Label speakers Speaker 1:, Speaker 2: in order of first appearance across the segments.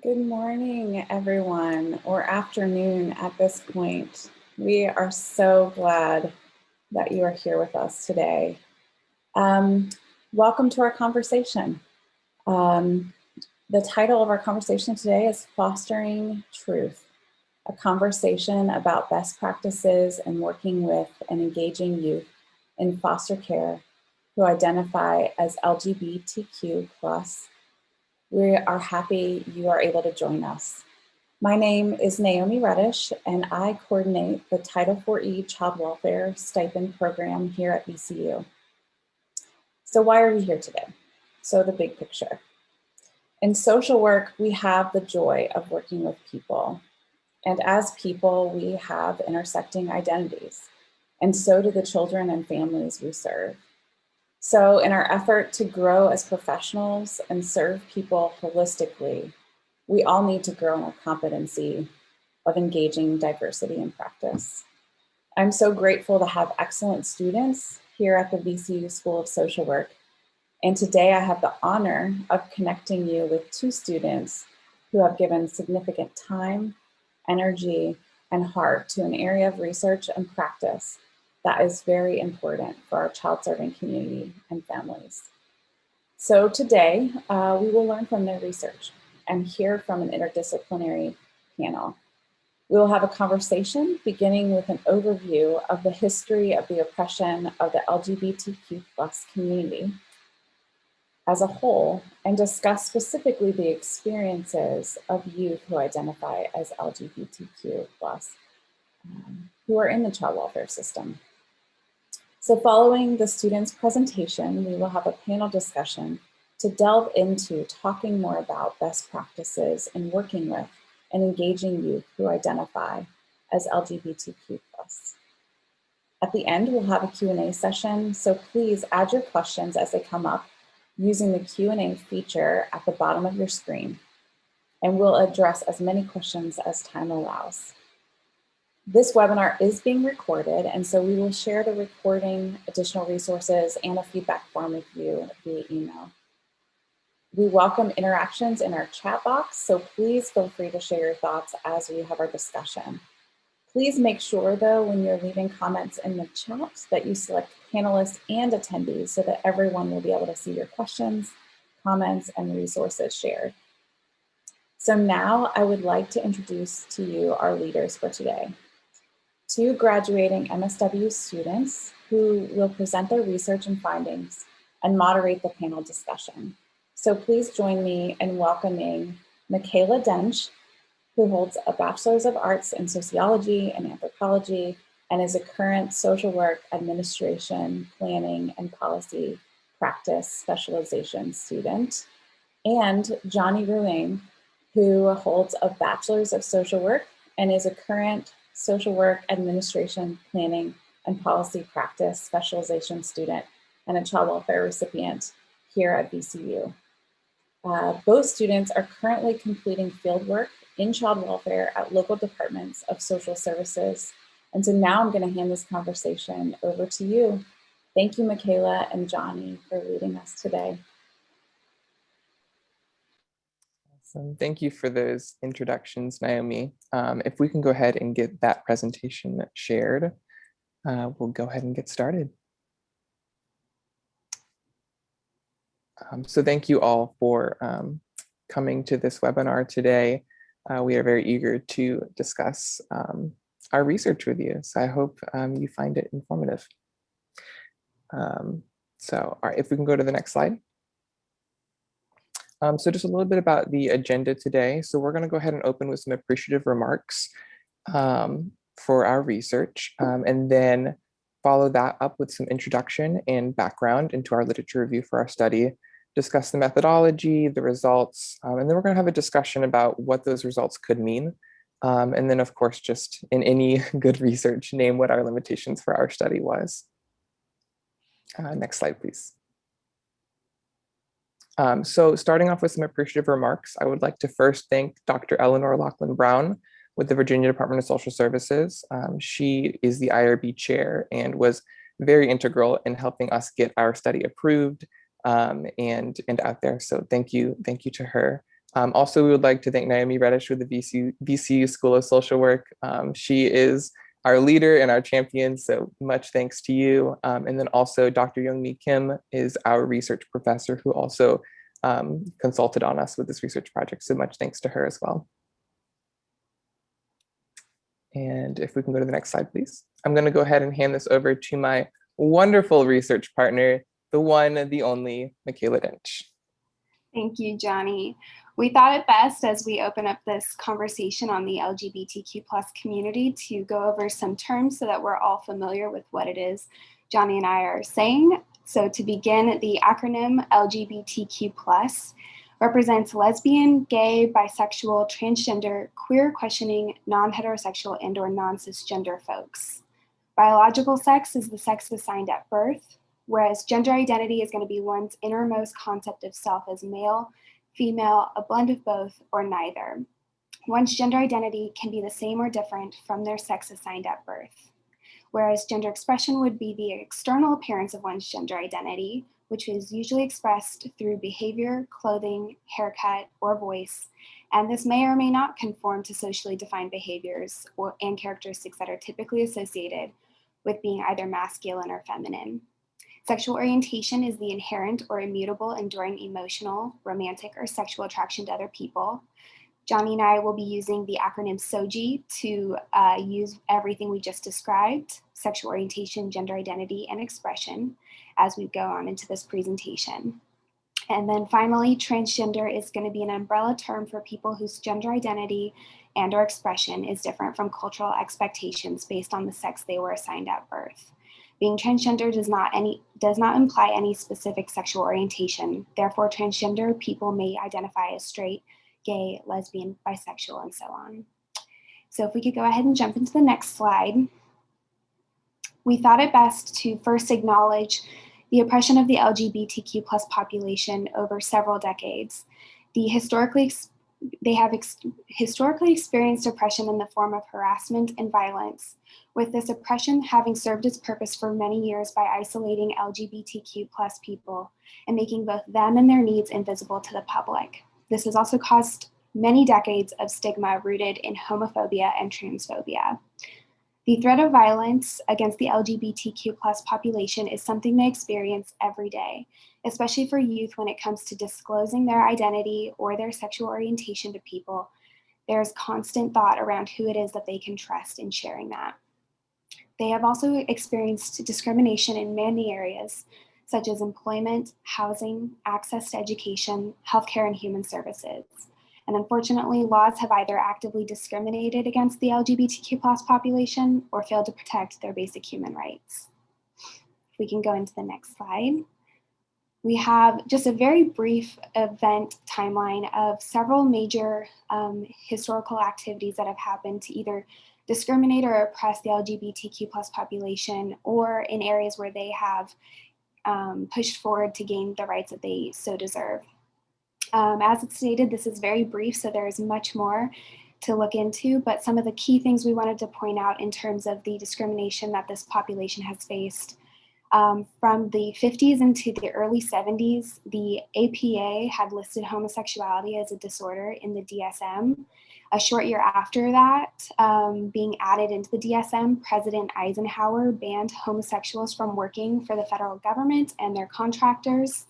Speaker 1: Good morning, everyone, or afternoon at this point. We are so glad that you are here with us today. Welcome to our conversation. Um, the title of our conversation today is Fostering Truth, a conversation about best practices and working with and engaging youth in foster care who identify as LGBTQ+. We are happy you are able to join us. My name is Naomi Reddish, and I coordinate the Title IV-E Child Welfare Stipend Program here at VCU. So why are we here today? So the big picture. In social work, we have the joy of working with people. And as people, we have intersecting identities. And so do the children and families we serve. So in our effort to grow as professionals and serve people holistically, we all need to grow in our competency of engaging diversity in practice. I'm so grateful to have excellent students here at the VCU School of Social Work. And today I have the honor of connecting you with two students who have given significant time, energy, and heart to an area of research and practice that is very important for our child serving community and families. So today we will learn from their research and hear from an interdisciplinary panel. We will have a conversation beginning with an overview of the history of the oppression of the LGBTQ+ community as a whole and discuss specifically the experiences of youth who identify as LGBTQ+, who are in the child welfare system. So following the students' presentation, we will have a panel discussion to delve into talking more about best practices in working with and engaging youth who identify as LGBTQ+. At the end, we'll have a Q&A session, so please add your questions as they come up using the Q&A feature at the bottom of your screen, and we'll address as many questions as time allows. This webinar is being recorded, and so we will share the recording, additional resources, and a feedback form with you via email. We welcome interactions in our chat box, so please feel free to share your thoughts as we have our discussion. Please make sure, though, when you're leaving comments in the chat that you select panelists and attendees so that everyone will be able to see your questions, comments, and resources shared. So now I would like to introduce to you our leaders for today. Two graduating MSW students who will present their research and findings and moderate the panel discussion. So please join me in welcoming Michaela Dench, who holds a Bachelor's of Arts in Sociology and Anthropology and is a current social work, administration, planning, and policy practice specialization student, and Johnny Ruing, who holds a Bachelor's of Social Work and is a current social work, administration, planning, and policy practice specialization student and a child welfare recipient here at VCU. Both students are currently completing field work in child welfare at local departments of social services. And so now I'm going to hand this conversation over to you. Thank you, Michaela and Johnny, for leading us today.
Speaker 2: Awesome. Thank you for those introductions, Naomi. If we can go ahead and get that presentation shared, we'll go ahead and get started. So thank you all for coming to this webinar today. We are very eager to discuss our research with you. So I hope you find it informative. So all right, if we can go to the next slide. So just a little bit about the agenda today. So we're going to go ahead and open with some appreciative remarks for our research, and then follow that up with some introduction and background into our literature review for our study, discuss the methodology, the results, and then we're going to have a discussion about what those results could mean. And then, of course, just in any good research, name what our limitations for our study was. Next slide, please. So starting off with some appreciative remarks, I would like to first thank Dr. Eleanor Lachlan Brown with the Virginia Department of Social Services. She is the IRB chair and was very integral in helping us get our study approved and out there. So thank you to her Also, we would like to thank Naomi Reddish with the VCU School of Social Work. She is our leader and our champion, so much thanks to you. And then also Dr. Youngmi Kim is our research professor who also consulted on us with this research project, so much thanks to her as well. And if we can go to the next slide, please. I'm going to go ahead and hand this over to my wonderful research partner, the one, the only, Michaela Dench.
Speaker 3: Thank you, Johnny. We thought it best as we open up this conversation on the LGBTQ+ community to go over some terms so that we're all familiar with what it is Johnny and I are saying. So to begin, the acronym LGBTQ+ represents lesbian, gay, bisexual, transgender, queer, questioning, non-heterosexual, and/or non-cisgender folks. Biological sex is the sex assigned at birth, whereas gender identity is going to be one's innermost concept of self as male, female, a blend of both, or neither. One's gender identity can be the same or different from their sex assigned at birth, whereas gender expression would be the external appearance of one's gender identity, which is usually expressed through behavior, clothing, haircut, or voice, and this may or may not conform to socially defined behaviors and characteristics that are typically associated with being either masculine or feminine. Sexual orientation is the inherent or immutable, enduring emotional, romantic, or sexual attraction to other people. Johnny and I will be using the acronym SOGI to use everything we just described, sexual orientation, gender identity, and expression, as we go on into this presentation. And then finally, transgender is going to be an umbrella term for people whose gender identity and/or expression is different from cultural expectations based on the sex they were assigned at birth. Being transgender does not imply any specific sexual orientation. Therefore, transgender people may identify as straight, gay, lesbian, bisexual, and so on. So if we could go ahead and jump into the next slide. We thought it best to first acknowledge the oppression of the LGBTQ+ population over several decades. They have historically experienced oppression in the form of harassment and violence, with this oppression having served its purpose for many years by isolating LGBTQ+ people and making both them and their needs invisible to the public. This has also caused many decades of stigma rooted in homophobia and transphobia. The threat of violence against the LGBTQ+ population is something they experience every day, especially for youth when it comes to disclosing their identity or their sexual orientation to people. There's constant thought around who it is that they can trust in sharing that. They have also experienced discrimination in many areas, such as employment, housing, access to education, healthcare, and human services. And unfortunately, laws have either actively discriminated against the LGBTQ+ population or failed to protect their basic human rights. If we can go into the next slide. We have just a very brief event timeline of several major historical activities that have happened to either discriminate or oppress the LGBTQ+ population, or in areas where they have pushed forward to gain the rights that they so deserve. As it's stated, this is very brief, so there is much more to look into, but some of the key things we wanted to point out in terms of the discrimination that this population has faced. From the 50s into the early 70s, the APA had listed homosexuality as a disorder in the DSM. A short year after that, being added into the DSM, President Eisenhower banned homosexuals from working for the federal government and their contractors,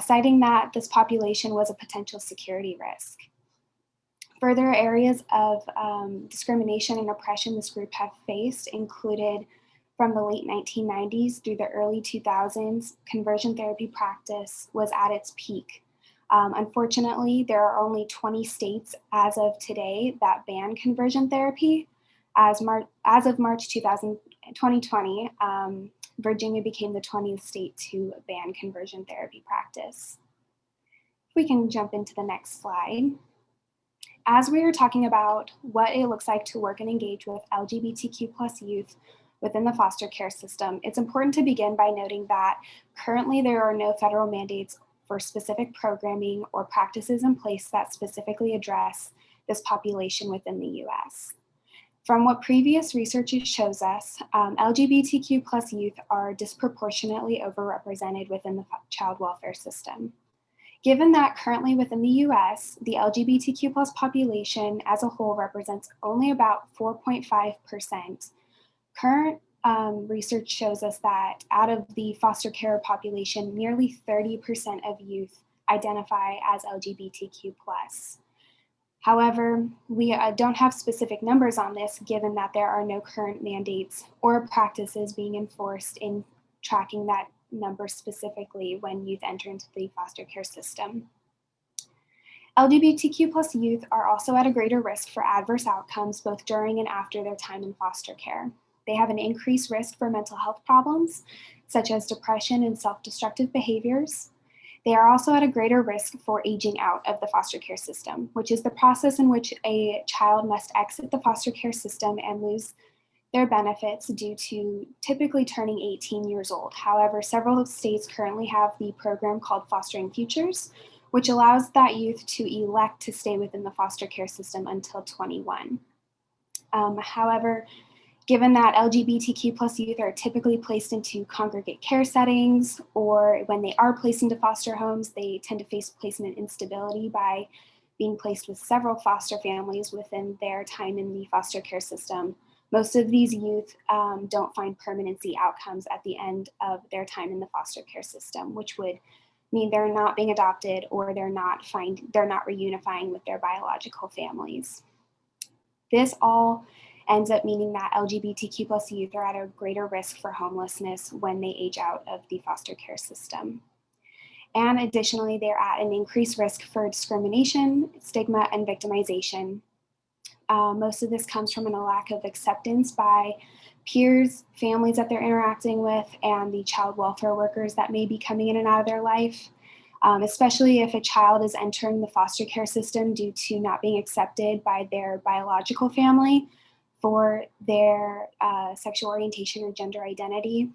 Speaker 3: citing that this population was a potential security risk. Further areas of discrimination and oppression this group have faced included, from the late 1990s through the early 2000s, conversion therapy practice was at its peak. Unfortunately, there are only 20 states as of today that ban conversion therapy. As of March 2020, Virginia became the 20th state to ban conversion therapy practice. If we can jump into the next slide. As we are talking about what it looks like to work and engage with LGBTQ+ youth within the foster care system, it's important to begin by noting that currently there are no federal mandates for specific programming or practices in place that specifically address this population within the US. From what previous research shows us, LGBTQ+ youth are disproportionately overrepresented within the child welfare system. Given that currently within the US, the LGBTQ plus population as a whole represents only about 4.5%, current research shows us that out of the foster care population, nearly 30% of youth identify as LGBTQ plus. However, we don't have specific numbers on this given that there are no current mandates or practices being enforced in tracking that number specifically when youth enter into the foster care system. LGBTQ plus youth are also at a greater risk for adverse outcomes both during and after their time in foster care. They have an increased risk for mental health problems, such as depression and self-destructive behaviors. They are also at a greater risk for aging out of the foster care system, which is the process in which a child must exit the foster care system and lose their benefits due to typically turning 18 years old. However, several states currently have the program called Fostering Futures, which allows that youth to elect to stay within the foster care system until 21. However, given that LGBTQ plus youth are typically placed into congregate care settings, or when they are placed into foster homes, they tend to face placement instability by being placed with several foster families within their time in the foster care system. Most of these youth don't find permanency outcomes at the end of their time in the foster care system, which would mean they're not being adopted or they're not reunifying with their biological families. This all ends up meaning that LGBTQ plus youth are at a greater risk for homelessness when they age out of the foster care system. And additionally, they're at an increased risk for discrimination, stigma, and victimization. Most of this comes from a lack of acceptance by peers, families that they're interacting with, and the child welfare workers that may be coming in and out of their life. Especially if a child is entering the foster care system due to not being accepted by their biological family for their sexual orientation or gender identity.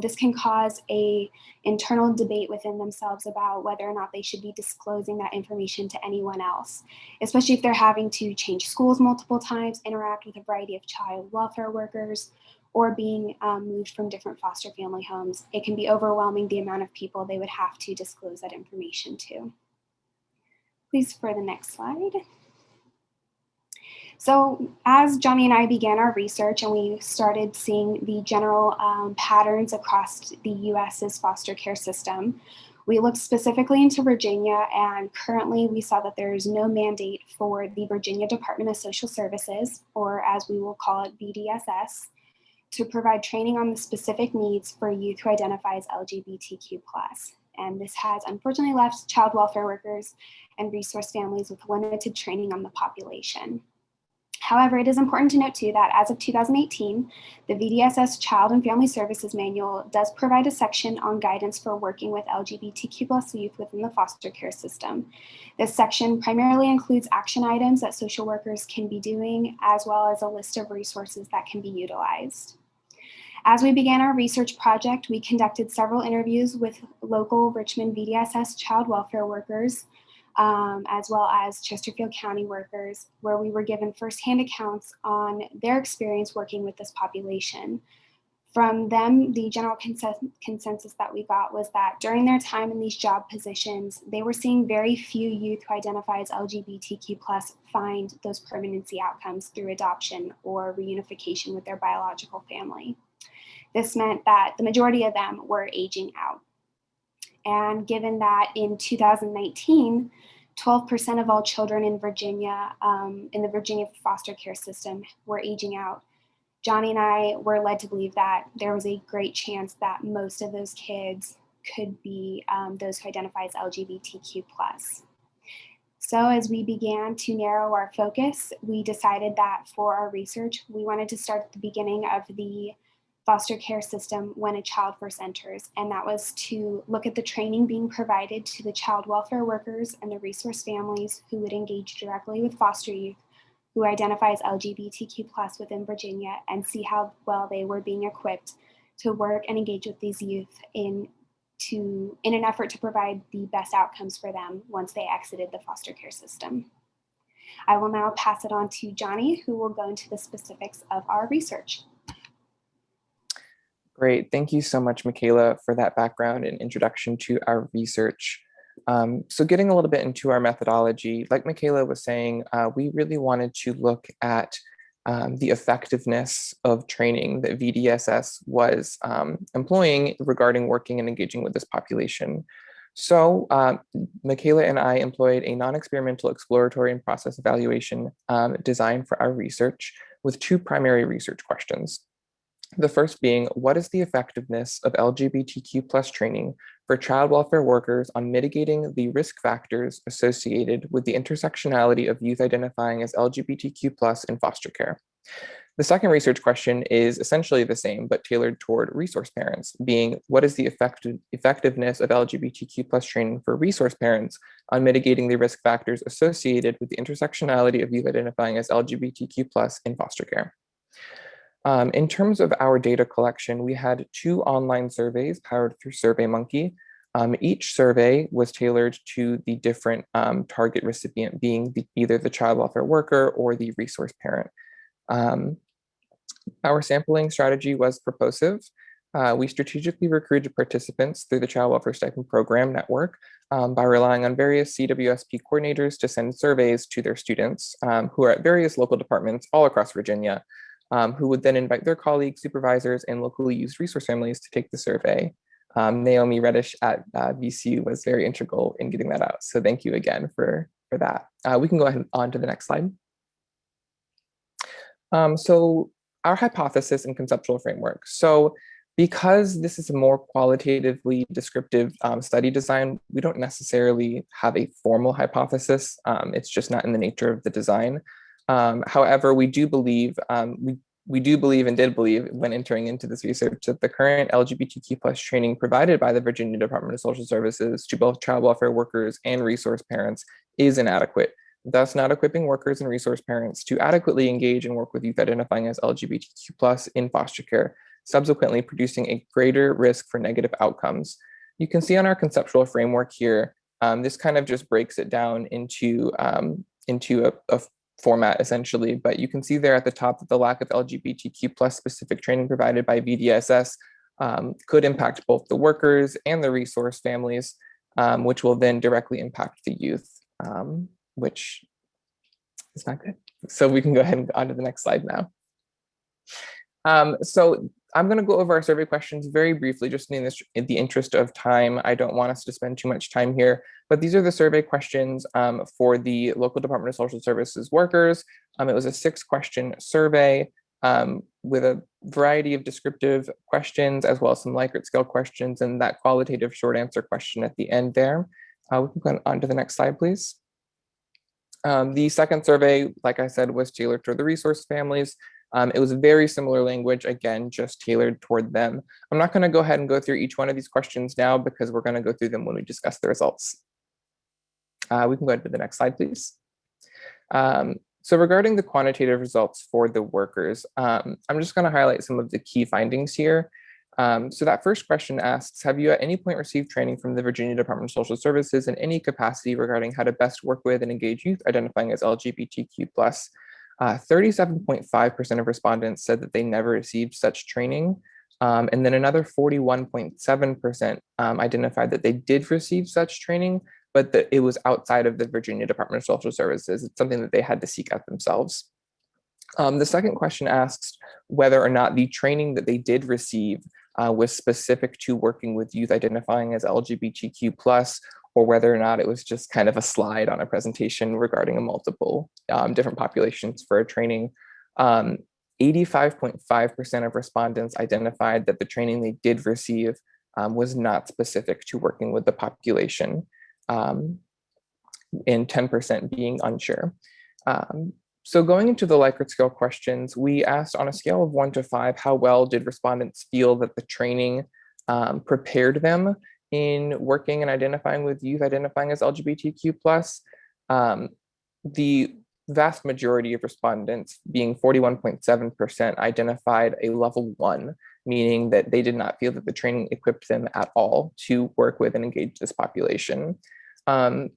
Speaker 3: This can cause an internal debate within themselves about whether or not they should be disclosing that information to anyone else, especially if they're having to change schools multiple times, interact with a variety of child welfare workers, or being moved from different foster family homes. It can be overwhelming the amount of people they would have to disclose that information to. Please for the next slide. So as Johnny and I began our research and we started seeing the general patterns across the US's foster care system, we looked specifically into Virginia, and currently we saw that there is no mandate for the Virginia Department of Social Services, or as we will call it, VDSS, to provide training on the specific needs for youth who identify as LGBTQ+. And this has unfortunately left child welfare workers and resource families with limited training on the population. However, it is important to note too that as of 2018, the VDSS Child and Family Services Manual does provide a section on guidance for working with LGBTQ+ youth within the foster care system. This section primarily includes action items that social workers can be doing, as well as a list of resources that can be utilized. As we began our research project, we conducted several interviews with local Richmond VDSS child welfare workers, as well as Chesterfield County workers, where we were given firsthand accounts on their experience working with this population. From them, the general consensus that we got was that during their time in these job positions, they were seeing very few youth who identify as LGBTQ+ find those permanency outcomes through adoption or reunification with their biological family. This meant that the majority of them were aging out. And given that in 2019, 12% of all children in Virginia, in the Virginia foster care system, were aging out, Johnny and I were led to believe that there was a great chance that most of those kids could be those who identify as LGBTQ+. So as we began to narrow our focus, we decided that for our research, we wanted to start at the beginning of the foster care system when a child first enters, and that was to look at the training being provided to the child welfare workers and the resource families who would engage directly with foster youth who identify as LGBTQ+ within Virginia, and see how well they were being equipped to work and engage with these youth in an effort to provide the best outcomes for them once they exited the foster care system. I will now pass it on to Johnny, who will go into the specifics of our research.
Speaker 2: Great. Thank you so much, Michaela, for that background and introduction to our research. So getting a little bit into our methodology, like Michaela was saying, we really wanted to look at the effectiveness of training that VDSS was employing regarding working and engaging with this population. So Michaela and I employed a non-experimental exploratory and process evaluation design for our research with two primary research questions. The first being, what is the effectiveness of LGBTQ plus training for child welfare workers on mitigating the risk factors associated with the intersectionality of youth identifying as LGBTQ plus in foster care? The second research question is essentially the same, but tailored toward resource parents, being what is the effectiveness of LGBTQ plus training for resource parents on mitigating the risk factors associated with the intersectionality of youth identifying as LGBTQ plus in foster care? In terms of our data collection, we had 2 online surveys powered through SurveyMonkey. Each survey was tailored to the different target recipient, being either the child welfare worker or the resource parent. Our sampling strategy was propulsive. We strategically recruited participants through the Child Welfare Stipend Program network by relying on various CWSP coordinators to send surveys to their students who are at various local departments all across Virginia, who would then invite their colleagues, supervisors, and locally used resource families to take the survey. Naomi Reddish at VCU was very integral in getting that out. So thank you again for that. We can go ahead on to the next slide. So our hypothesis and conceptual framework. So because this is a more qualitatively descriptive study design, we don't necessarily have a formal hypothesis. It's just not in the nature of the design. However, we do believe, we do believe and did believe when entering into this research that the current LGBTQ plus training provided by the Virginia Department of Social Services to both child welfare workers and resource parents is inadequate, thus not equipping workers and resource parents to adequately engage and work with youth identifying as LGBTQ plus in foster care, subsequently producing a greater risk for negative outcomes. You can see on our conceptual framework here, this kind of just breaks it down into a format essentially, but you can see there at the top that the lack of LGBTQ plus specific training provided by VDSS could impact both the workers and the resource families, which will then directly impact the youth, which is not good. So we can go ahead and go on to the next slide now. So I'm going to go over our survey questions very briefly, just in the interest of time. I don't want us to spend too much time here, but these are the survey questions for the local Department of Social Services workers. It was a 6-question survey with a variety of descriptive questions, as well as some Likert scale questions, and that qualitative short answer question at the end there. We can go on to the next slide, please. The second survey, like I said, was tailored toward the resource families. It was very similar language, again, just tailored toward them. I'm not going to go ahead and go through each one of these questions now because we're going to go through them when we discuss the results. We can go ahead to the next slide, please. So regarding the quantitative results for the workers, I'm just going to highlight some of the key findings here. So that first question asks, have you at any point received training from the Virginia Department of Social Services in any capacity regarding how to best work with and engage youth identifying as LGBTQ+? 37.5% of respondents said that they never received such training. And then another 41.7% identified that they did receive such training, but that it was outside of the Virginia Department of Social Services. It's something that they had to seek out themselves. The second question asks whether or not the training that they did receive was specific to working with youth identifying as LGBTQ+, or whether or not it was just kind of a slide on a presentation regarding a multiple different populations for a training. 85.5% of respondents identified that the training they did receive was not specific to working with the population, and 10% being unsure. So going into the Likert scale questions, we asked on a scale of 1 to 5, how well did respondents feel that the training prepared them in working and identifying with youth identifying as LGBTQ+. The vast majority of respondents, being 41.7%, identified a level 1, meaning that they did not feel that the training equipped them at all to work with and engage this population.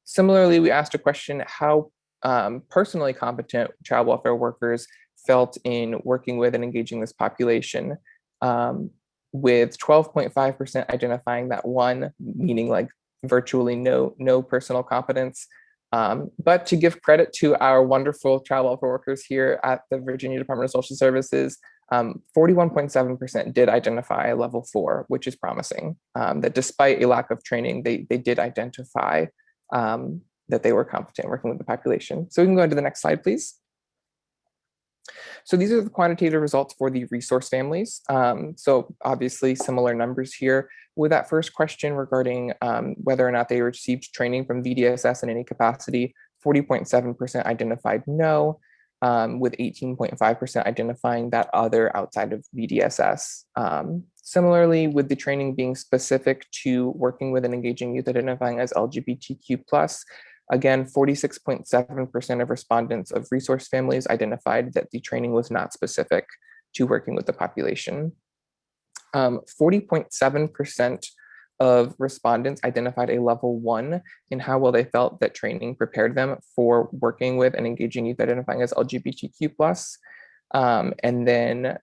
Speaker 2: Similarly, we asked a question, how personally competent child welfare workers felt in working with and engaging this population, with 12.5% identifying that 1, meaning like virtually no personal competence. But to give credit to our wonderful child welfare workers here at the Virginia Department of Social Services, 41.7% did identify a level 4, which is promising. That despite a lack of training, they did identify that they were competent working with the population. So we can go to the next slide, please. So these are the quantitative results for the resource families. So obviously similar numbers here. With that first question regarding whether or not they received training from VDSS in any capacity, 40.7% identified no, with 18.5% identifying that other outside of VDSS. Similarly, with the training being specific to working with and engaging youth identifying as LGBTQ+, again, 46.7% of respondents of resource families identified that the training was not specific to working with the population. 40.7% of respondents identified a level 1 in how well they felt that training prepared them for working with and engaging youth identifying as LGBTQ+. And then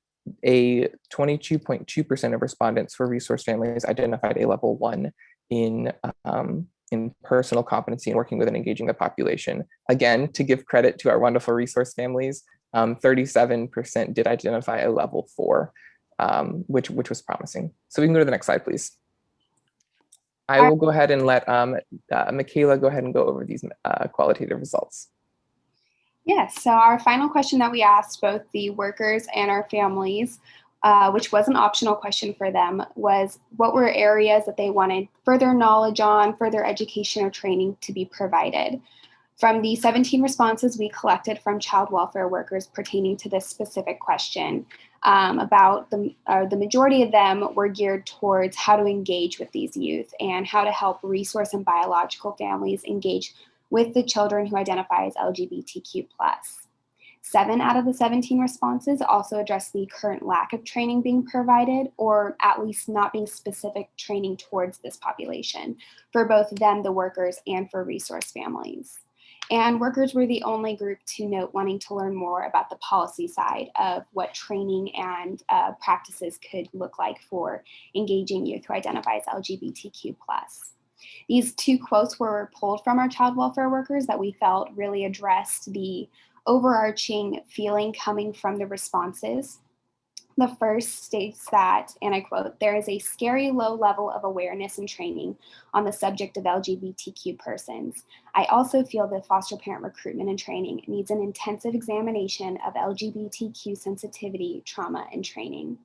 Speaker 2: a 22.2% of respondents for resource families identified a level 1 in personal competency in working with and engaging the population. Again, to give credit to our wonderful resource families, 37% did identify a level 4, which was promising. So we can go to the next slide, please. I will go ahead and let Michaela go ahead and go over these qualitative results.
Speaker 3: Yes, so our final question that we asked both the workers and our families, which was an optional question for them, was what were areas that they wanted further knowledge on, further education or training to be provided. From the 17 responses we collected from child welfare workers pertaining to this specific question, about the majority of them were geared towards how to engage with these youth and how to help resource and biological families engage with the children who identify as LGBTQ+. 7 out of the 17 responses also addressed the current lack of training being provided, or at least not being specific training towards this population for both them, the workers, and for resource families. And workers were the only group to note wanting to learn more about the policy side of what training and practices could look like for engaging youth who identify as LGBTQ+. These 2 quotes were pulled from our child welfare workers that we felt really addressed the overarching feeling coming from the responses. The first states that, and I quote, "There is a scary low level of awareness and training on the subject of LGBTQ persons. I also feel that foster parent recruitment and training needs an intensive examination of LGBTQ sensitivity, trauma, and training."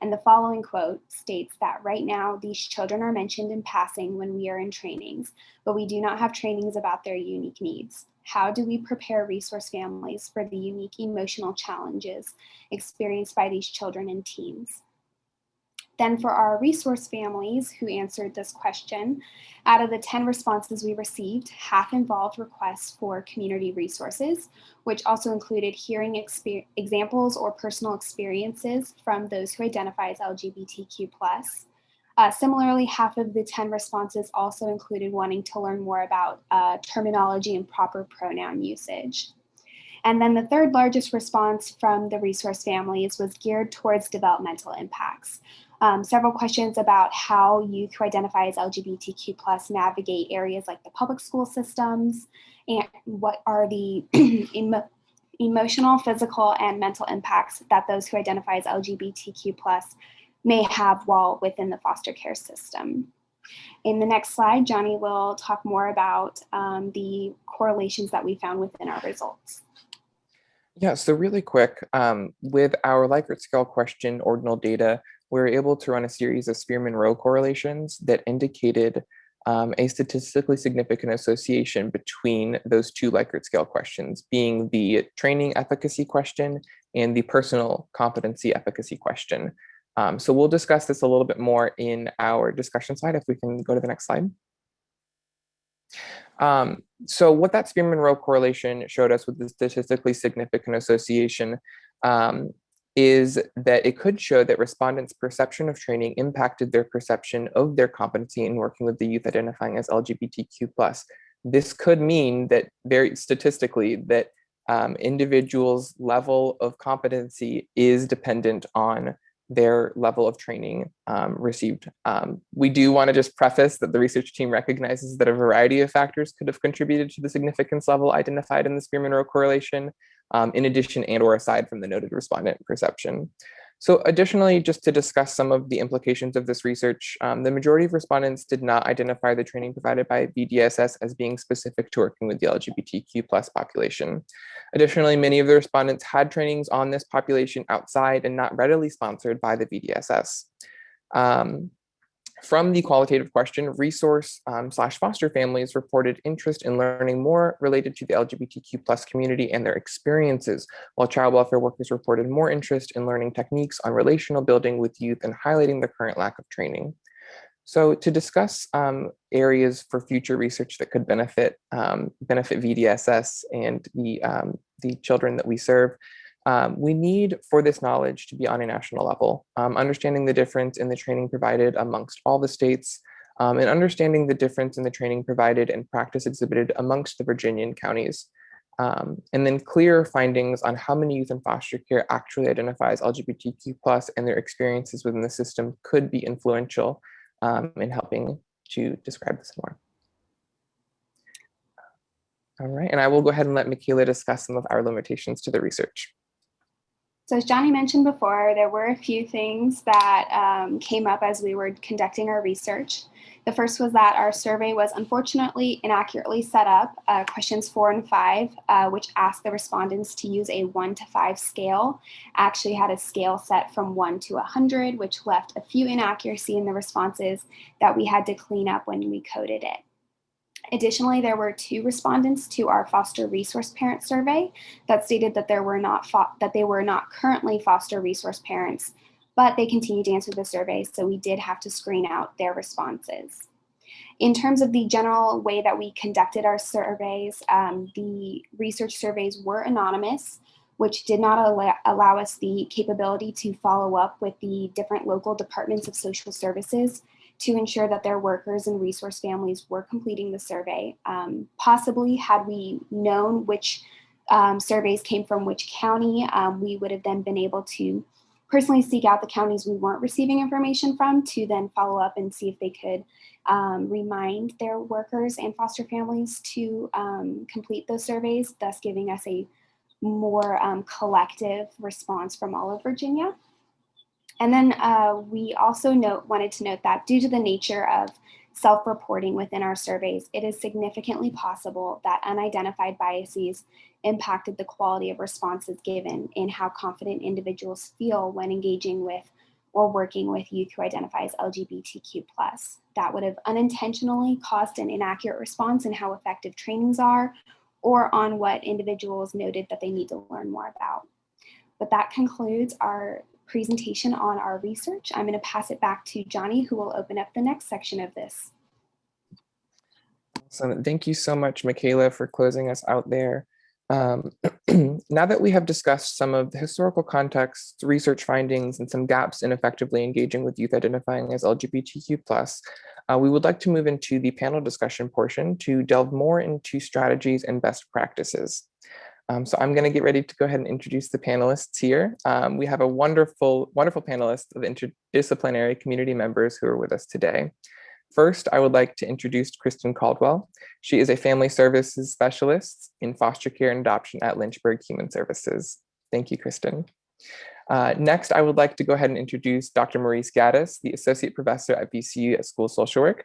Speaker 3: And the following quote states that right now these children are mentioned in passing when we are in trainings, but we do not have trainings about their unique needs. How do we prepare resource families for the unique emotional challenges experienced by these children and teens? Then for our resource families who answered this question, out of the 10 responses we received, half involved requests for community resources, which also included hearing examples or personal experiences from those who identify as LGBTQ+. Similarly, half of the 10 responses also included wanting to learn more about terminology and proper pronoun usage. And then the third largest response from the resource families was geared towards developmental impacts. Several questions about how youth who identify as LGBTQ+ navigate areas like the public school systems, and what are the emotional, physical, and mental impacts that those who identify as LGBTQ+ may have while within the foster care system. In the next slide, Johnny will talk more about the correlations that we found within our results.
Speaker 2: Yeah, so really quick, with our Likert scale question ordinal data, we were able to run a series of Spearman-Rowe correlations that indicated a statistically significant association between those 2 Likert scale questions, being the training efficacy question and the personal competency efficacy question. So we'll discuss this a little bit more in our discussion slide, if we can go to the next slide. So what that Spearman-Rowe correlation showed us with the statistically significant association is that it could show that respondents' perception of training impacted their perception of their competency in working with the youth identifying as LGBTQ+. This could mean that very statistically that individuals' level of competency is dependent on their level of training received. We do want to just preface that the research team recognizes that a variety of factors could have contributed to the significance level identified in the Spearman-Rowe correlation, in addition and or aside from the noted respondent perception. So additionally, just to discuss some of the implications of this research, the majority of respondents did not identify the training provided by VDSS as being specific to working with the LGBTQ+ population. Additionally, many of the respondents had trainings on this population outside and not readily sponsored by the VDSS. From the qualitative question, resource / foster families reported interest in learning more related to the LGBTQ+ community and their experiences, while child welfare workers reported more interest in learning techniques on relational building with youth and highlighting the current lack of training. So to discuss areas for future research that could benefit VDSS and the children that we serve, we need for this knowledge to be on a national level, understanding the difference in the training provided amongst all the states, and understanding the difference in the training provided and practice exhibited amongst the Virginian counties. And then clear findings on how many youth in foster care actually identify as LGBTQ+ and their experiences within the system could be influential in helping to describe this more. All right, and I will go ahead and let Michaela discuss some of our limitations to the research.
Speaker 3: So as Johnny mentioned before, there were a few things that came up as we were conducting our research. The first was that our survey was unfortunately inaccurately set up. Questions 4 and 5, which asked the respondents to use a 1 to 5 scale, actually had a scale set from 1 to 100, which left a few inaccuracy in the responses that we had to clean up when we coded it. Additionally, there were 2 respondents to our foster resource parent survey that stated that they were not currently foster resource parents, but they continued to answer the survey, so we did have to screen out their responses. In terms of the general way that we conducted our surveys, the research surveys were anonymous, which did not allow us the capability to follow up with the different local departments of social services to ensure that their workers and resource families were completing the survey. Possibly, had we known which surveys came from which county, we would have then been able to personally seek out the counties we weren't receiving information from to then follow up and see if they could remind their workers and foster families to complete those surveys, thus giving us a more collective response from all of Virginia. And then we also wanted to note that due to the nature of self-reporting within our surveys, it is significantly possible that unidentified biases impacted the quality of responses given in how confident individuals feel when engaging with or working with youth who identify as LGBTQ+. That would have unintentionally caused an inaccurate response in how effective trainings are or on what individuals noted that they need to learn more about. But that concludes our presentation on our research. I'm going to pass it back to Johnny, who will open up the next section of this.
Speaker 2: So thank you so much, Michaela, for closing us out there. Now that we have discussed some of the historical context, research findings, and some gaps in effectively engaging with youth identifying as LGBTQ+, we would like to move into the panel discussion portion to delve more into strategies and best practices. So I'm going to get ready to go ahead and introduce the panelists here. We have a wonderful panelist of interdisciplinary community members who are with us today. First, I would like to introduce Kristen Caldwell. She is a family services specialist in foster care and adoption at Lynchburg Human Services. Thank you, Kristen. Next, I would like to go ahead and introduce Dr. Maurice Gaddis, the associate professor at VCU at School of Social Work.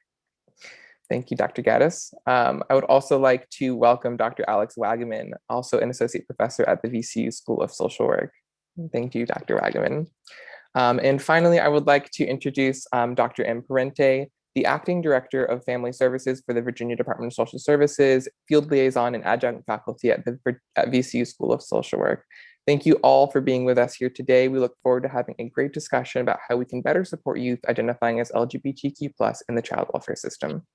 Speaker 2: Thank you, Dr. Gaddis. I would also like to welcome Dr. Alex Wagaman, also an associate professor at the VCU School of Social Work. Thank you, Dr. Wagaman. And finally, I would like to introduce Dr. M. Parente, the acting director of family services for the Virginia Department of Social Services, field liaison and adjunct faculty at VCU School of Social Work. Thank you all for being with us here today. We look forward to having a great discussion about how we can better support youth identifying as LGBTQ+ in the child welfare system.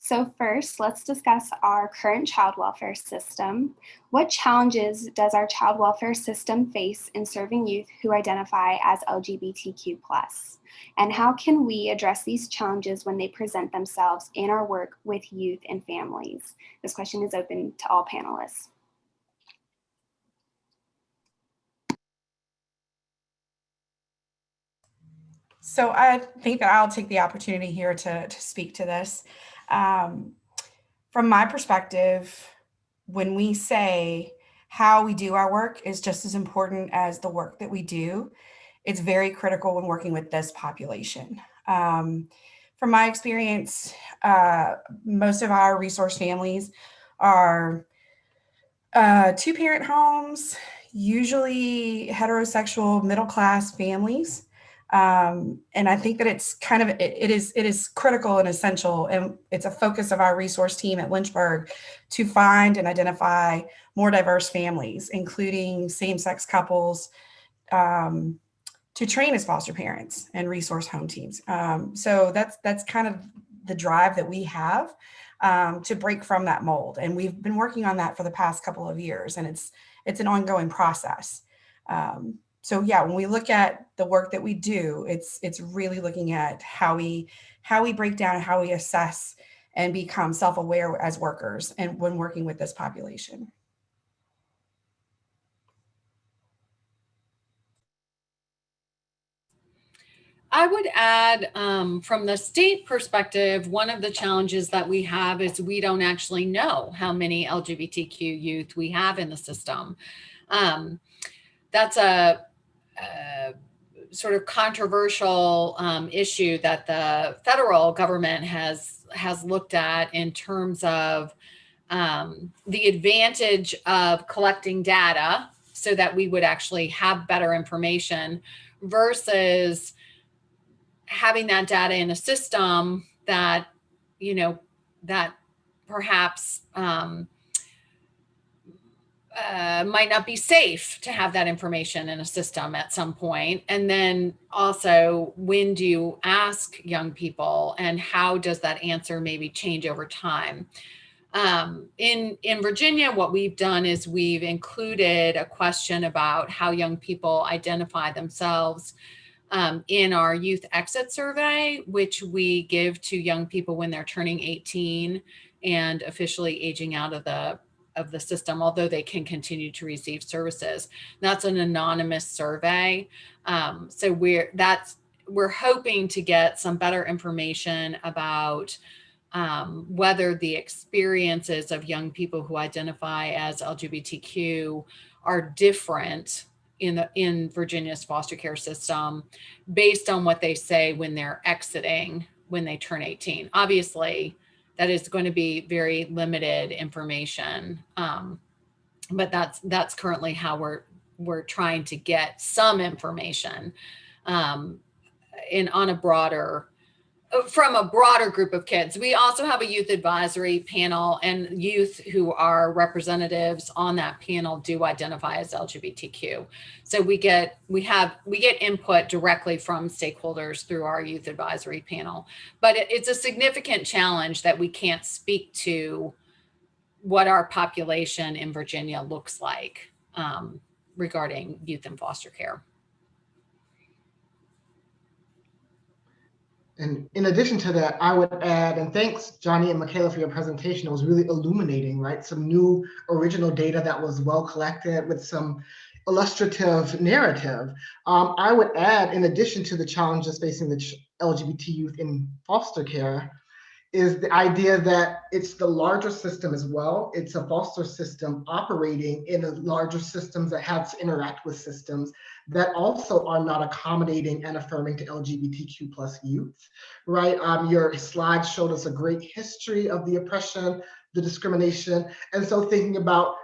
Speaker 3: So first, let's discuss our current child welfare system. What challenges does our child welfare system face in serving youth who identify as LGBTQ+? And how can we address these challenges when they present themselves in our work with youth and families? This question is open to all panelists.
Speaker 4: So I think that I'll take the opportunity here to speak to this. From my perspective, when we say how we do our work is just as important as the work that we do, it's very critical when working with this population. From my experience, most of our resource families are two-parent homes, usually heterosexual middle-class families. And I think that it's kind of, it is critical and essential, and it's a focus of our resource team at Lynchburg to find and identify more diverse families, including same-sex couples, to train as foster parents and resource home teams. So that's kind of the drive that we have to break from that mold. And we've been working on that for the past couple of years, and it's an ongoing process. So yeah, when we look at the work that we do, it's really looking at how we break down and how we assess and become self-aware as workers and when working with this population.
Speaker 5: I would add, from the state perspective, one of the challenges that we have is we don't actually know how many LGBTQ youth we have in the system. That's a sort of controversial issue that the federal government has looked at in terms of the advantage of collecting data so that we would actually have better information versus having that data in a system that, you know, that perhaps might not be safe to have that information in a system at some point. And then also, when do you ask young people, and how does that answer maybe change over time? In Virginia, what we've done is we've included a question about how young people identify themselves in our youth exit survey, which we give to young people when they're turning 18 and officially aging out of the system, although they can continue to receive services. That's an anonymous survey. So we're hoping to get some better information about whether the experiences of young people who identify as LGBTQ are different in Virginia's foster care system based on what they say when they're exiting, when they turn 18. Obviously, that is going to be very limited information, but that's currently how we're trying to get some information on a broader. From a broader group of kids. We also have a youth advisory panel, and youth who are representatives on that panel do identify as LGBTQ. So we get input directly from stakeholders through our youth advisory panel. But it's a significant challenge that we can't speak to what our population in Virginia looks like regarding youth in foster care.
Speaker 6: And in addition to that, I would add, and thanks, Johnny and Michaela, for your presentation. It was really illuminating, right? Some new original data that was well collected with some illustrative narrative. I would add, in addition to the challenges facing the LGBT youth in foster care, is the idea that it's the larger system as well. It's a foster system operating in a larger systems that have to interact with systems that also are not accommodating and affirming to LGBTQ plus youth, right? Your slide showed us a great history of the oppression, the discrimination. And so thinking about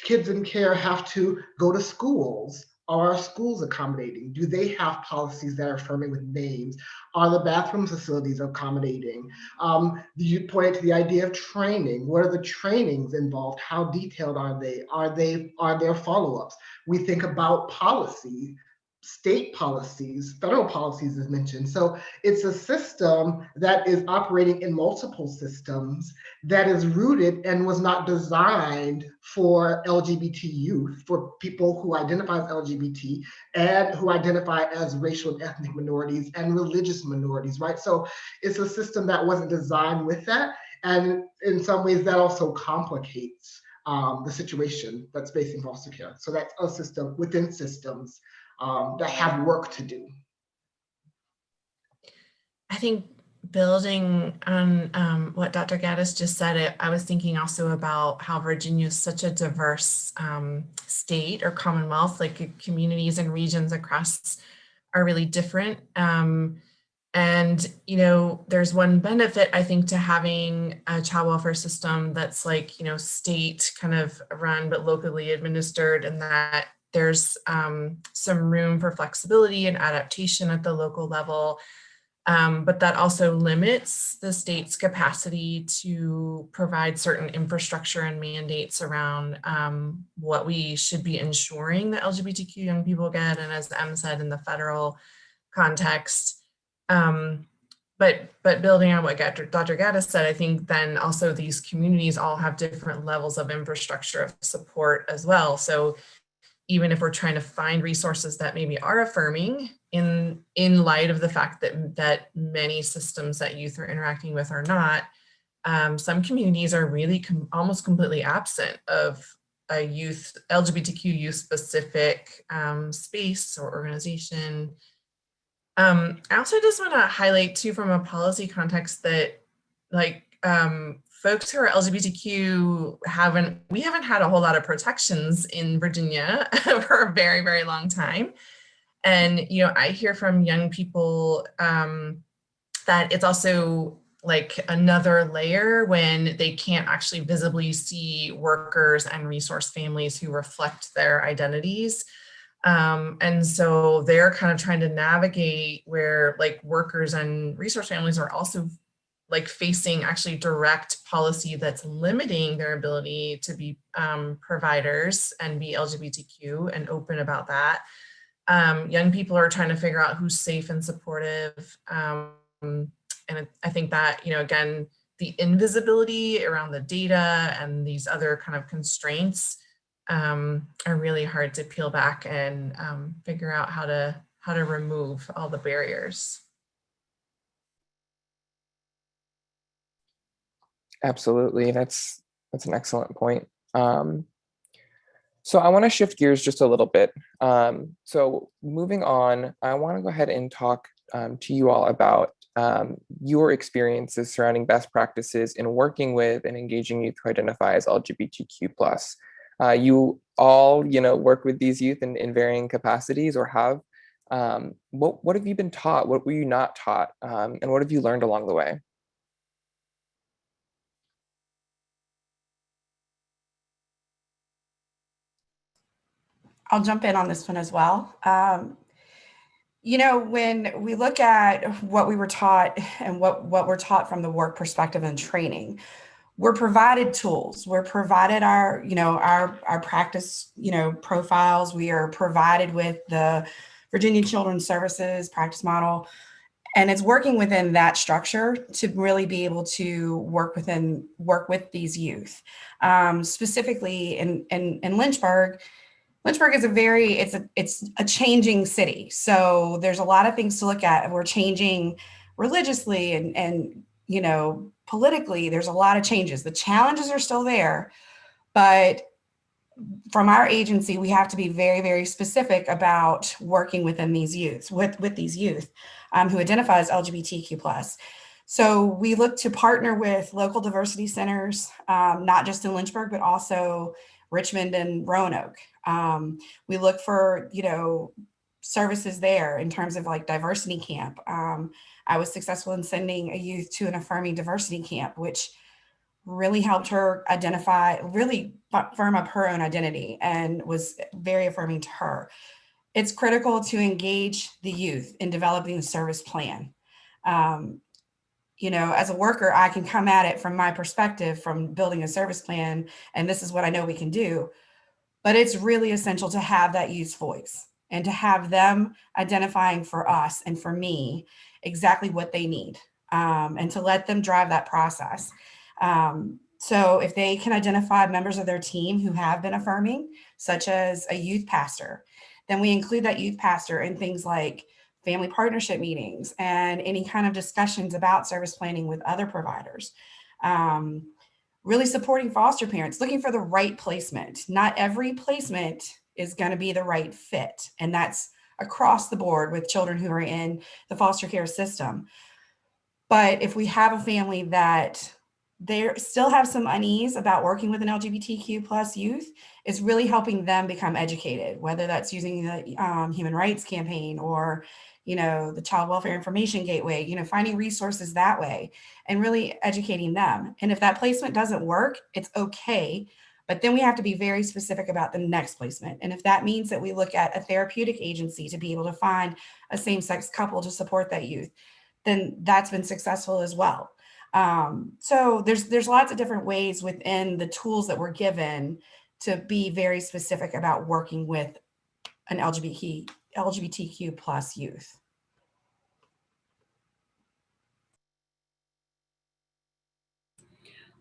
Speaker 6: kids in care have to go to schools. Are our schools accommodating? Do they have policies that are affirming with names? Are the bathroom facilities accommodating? You pointed to the idea of training. What are the trainings involved? How detailed are they? Are there follow-ups? We think about policy, state policies, federal policies as mentioned. So it's a system that is operating in multiple systems that is rooted and was not designed for LGBT youth, for people who identify as LGBT and who identify as racial and ethnic minorities and religious minorities, right? So it's a system that wasn't designed with that. And in some ways that also complicates the situation that's facing foster care. So that's a system within systems that have work to do.
Speaker 7: I think building on what Dr. Gaddis just said, I was thinking also about how Virginia is such a diverse state or commonwealth, like communities and regions across are really different. And, you know, there's one benefit, I think, to having a child welfare system that's like, you know, state kind of run, but locally administered, and that there's some room for flexibility and adaptation at the local level. But that also limits the state's capacity to provide certain infrastructure and mandates around what we should be ensuring that LGBTQ young people get. And as Em said, in the federal context. But building on what Dr. Gaddis said, I think then also these communities all have different levels of infrastructure of support as well. So even if we're trying to find resources that maybe are affirming in light of the fact that many systems that youth are interacting with are not, some communities are really almost completely absent of a LGBTQ youth specific space or organization. I also just want to highlight too, from a policy context, that like folks who are LGBTQ we haven't had a whole lot of protections in Virginia for a very, very long time. And, you know, I hear from young people that it's also like another layer when they can't actually visibly see workers and resource families who reflect their identities. And so they're kind of trying to navigate where like workers and resource families are also like facing actually direct policy that's limiting their ability to be providers and be LGBTQ and open about that. Young people are trying to figure out who's safe and supportive. And I think that, you know, again, the invisibility around the data and these other kind of constraints are really hard to peel back and figure out how to remove all the barriers.
Speaker 2: Absolutely, that's an excellent point. So I want to shift gears just a little bit. So moving on, I want to go ahead and talk to you all about your experiences surrounding best practices in working with and engaging youth who identify as LGBTQ+. You all, you know, work with these youth in varying capacities or have. What have you been taught? What were you not taught? And what have you learned along the way?
Speaker 4: I'll jump in on this one as well. You know, when we look at what we were taught and what we're taught from the work perspective and training, we're provided tools. We're provided our practice, you know, profiles. We are provided with the Virginia Children's Services practice model. And it's working within that structure to really be able to work with these youth. Specifically in Lynchburg. Lynchburg is it's a changing city. So there's a lot of things to look at. We're changing religiously and you know, politically, there's a lot of changes. The challenges are still there, but from our agency, we have to be very, very specific about working within these youth, with these youth who identify as LGBTQ+. So we look to partner with local diversity centers, not just in Lynchburg, but also Richmond and Roanoke. We look for, you know, services there in terms of like diversity camp. I was successful in sending a youth to an affirming diversity camp, which really helped her really firm up her own identity and was very affirming to her. It's critical to engage the youth in developing a service plan. You know, as a worker, I can come at it from my perspective, from building a service plan, and this is what I know we can do. But it's really essential to have that youth's voice and to have them identifying for us and for me exactly what they need, and to let them drive that process. So if they can identify members of their team who have been affirming, such as a youth pastor, then we include that youth pastor in things like family partnership meetings and any kind of discussions about service planning with other providers. Really supporting foster parents, looking for the right placement. Not every placement is going to be the right fit. And that's across the board with children who are in the foster care system. But if we have a family that they still have some unease about working with an LGBTQ plus youth, it's really helping them become educated, whether that's using the Human Rights Campaign or, the Child Welfare Information Gateway, finding resources that way and really educating them. And if that placement doesn't work, it's okay. But then we have to be very specific about the next placement. And if that means that we look at a therapeutic agency to be able to find a same-sex couple to support that youth, then that's been successful as well. So there's lots of different ways within the tools that we're given to be very specific about working with an LGBTQ plus youth.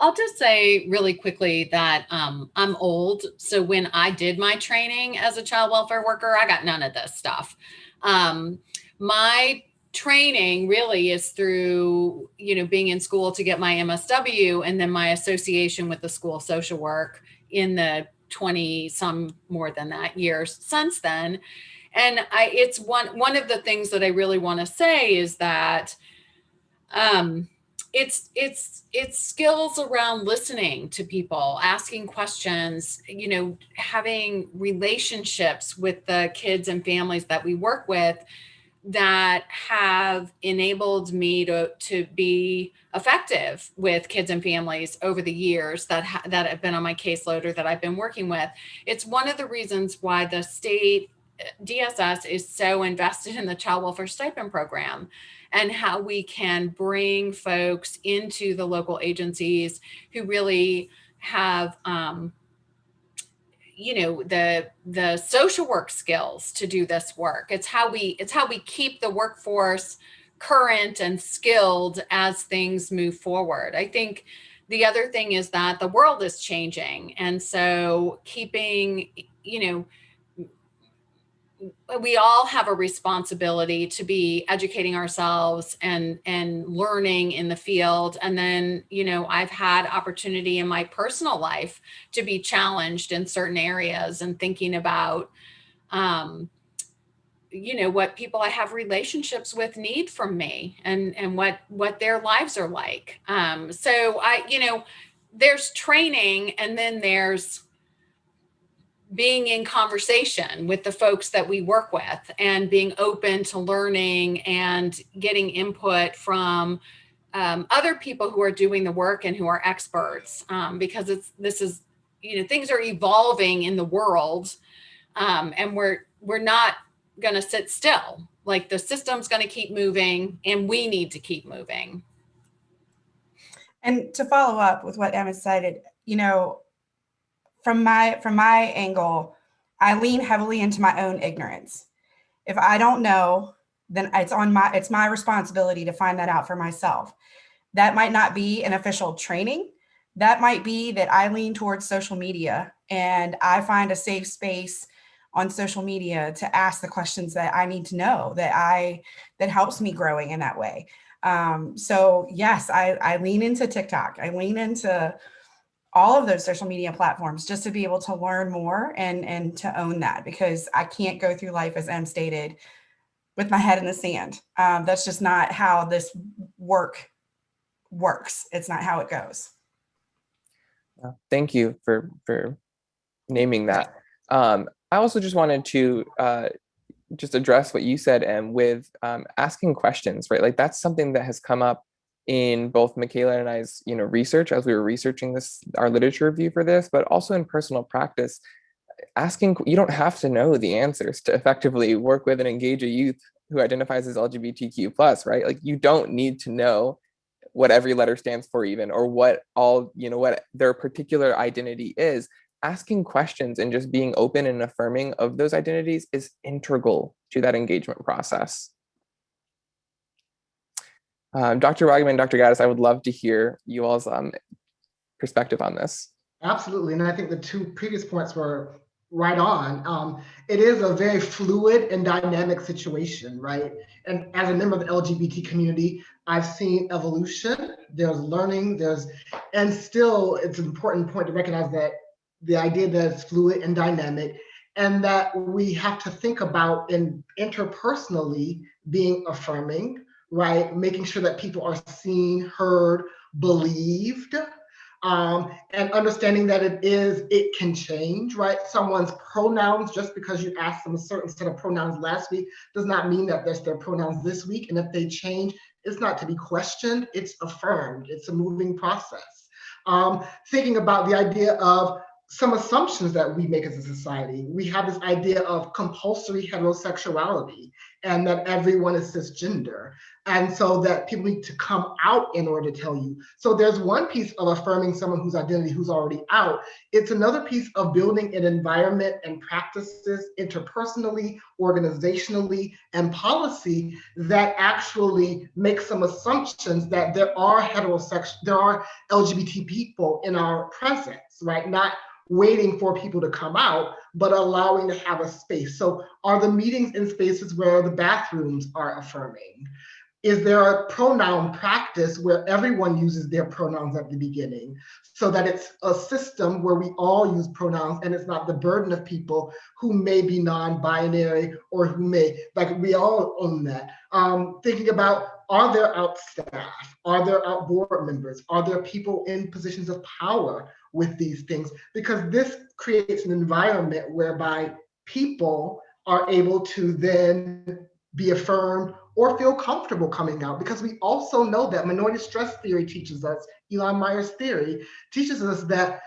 Speaker 5: I'll just say really quickly that I'm old. So when I did my training as a child welfare worker, I got none of this stuff. My training really is through, being in school to get my MSW and then my association with the School of Social Work in the 20 some more than that years since then. And it's one of the things that I really want to say is that it's skills around listening to people, asking questions, having relationships with the kids and families that we work with that have enabled me to be effective with kids and families over the years that have been on my caseload or that I've been working with. It's one of the reasons why the state DSS is so invested in the child welfare stipend program and how we can bring folks into the local agencies who really have the social work skills to do this work. It's how we keep the workforce current and skilled as things move forward. I think the other thing is that the world is changing. And so keeping, we all have a responsibility to be educating ourselves and learning in the field. And then, I've had opportunity in my personal life to be challenged in certain areas and thinking about, what people I have relationships with need from me and what their lives are like. So there's training and then there's being in conversation with the folks that we work with and being open to learning and getting input from other people who are doing the work and who are experts, because things are evolving in the world, and we're not going to sit still. Like the system's going to keep moving and we need to keep moving.
Speaker 4: And to follow up with what Emma cited, from my angle, I lean heavily into my own ignorance. If I don't know, then it's my responsibility to find that out for myself. That might not be an official training. That might be that I lean towards social media and I find a safe space on social media to ask the questions that I need to know that helps me growing in that way. So yes, I lean into TikTok. I lean into all of those social media platforms just to be able to learn more and to own that, because I can't go through life, as Em stated, with my head in the sand. That's just not how this work works. It's not how it goes.
Speaker 2: Thank you for naming that. I also just wanted to just address what you said, and with asking questions, right? Like that's something that has come up in both Michaela and I's, research as we were researching our literature review for this, but also in personal practice. You don't have to know the answers to effectively work with and engage a youth who identifies as LGBTQ+, right? Like you don't need to know what every letter stands for even, or what their particular identity is. Asking questions and just being open and affirming of those identities is integral to that engagement process. Dr. Wagman, Dr. Gaddis, I would love to hear you all's perspective on this.
Speaker 6: Absolutely, and I think the two previous points were right on. It is a very fluid and dynamic situation, right? And as a member of the LGBT community, I've seen evolution, there's learning, and still it's an important point to recognize that the idea that it's fluid and dynamic, and that we have to think about interpersonally being affirming, right? Making sure that people are seen, heard, believed, and understanding that it can change, right? Someone's pronouns, just because you asked them a certain set of pronouns last week, does not mean that that's their pronouns this week. And if they change, it's not to be questioned, it's affirmed. It's a moving process. Thinking about the idea of some assumptions that we make as a society. We have this idea of compulsory heterosexuality and that everyone is cisgender. And so that people need to come out in order to tell you. So there's one piece of affirming someone whose identity who's already out. It's another piece of building an environment and practices interpersonally, organizationally, and policy that actually make some assumptions that there are LGBT people in our presence, right? Not waiting for people to come out, but allowing to have a space. So are the meetings in spaces where the bathrooms are affirming? Is there a pronoun practice where everyone uses their pronouns at the beginning so that it's a system where we all use pronouns and it's not the burden of people who may be non-binary or who may, like we all own that. Thinking about, are there out staff? Are there out board members? Are there people in positions of power with these things? Because this creates an environment whereby people are able to then be affirmed or feel comfortable coming out, because we also know that minority stress theory teaches us, Elon Meyer's theory teaches us that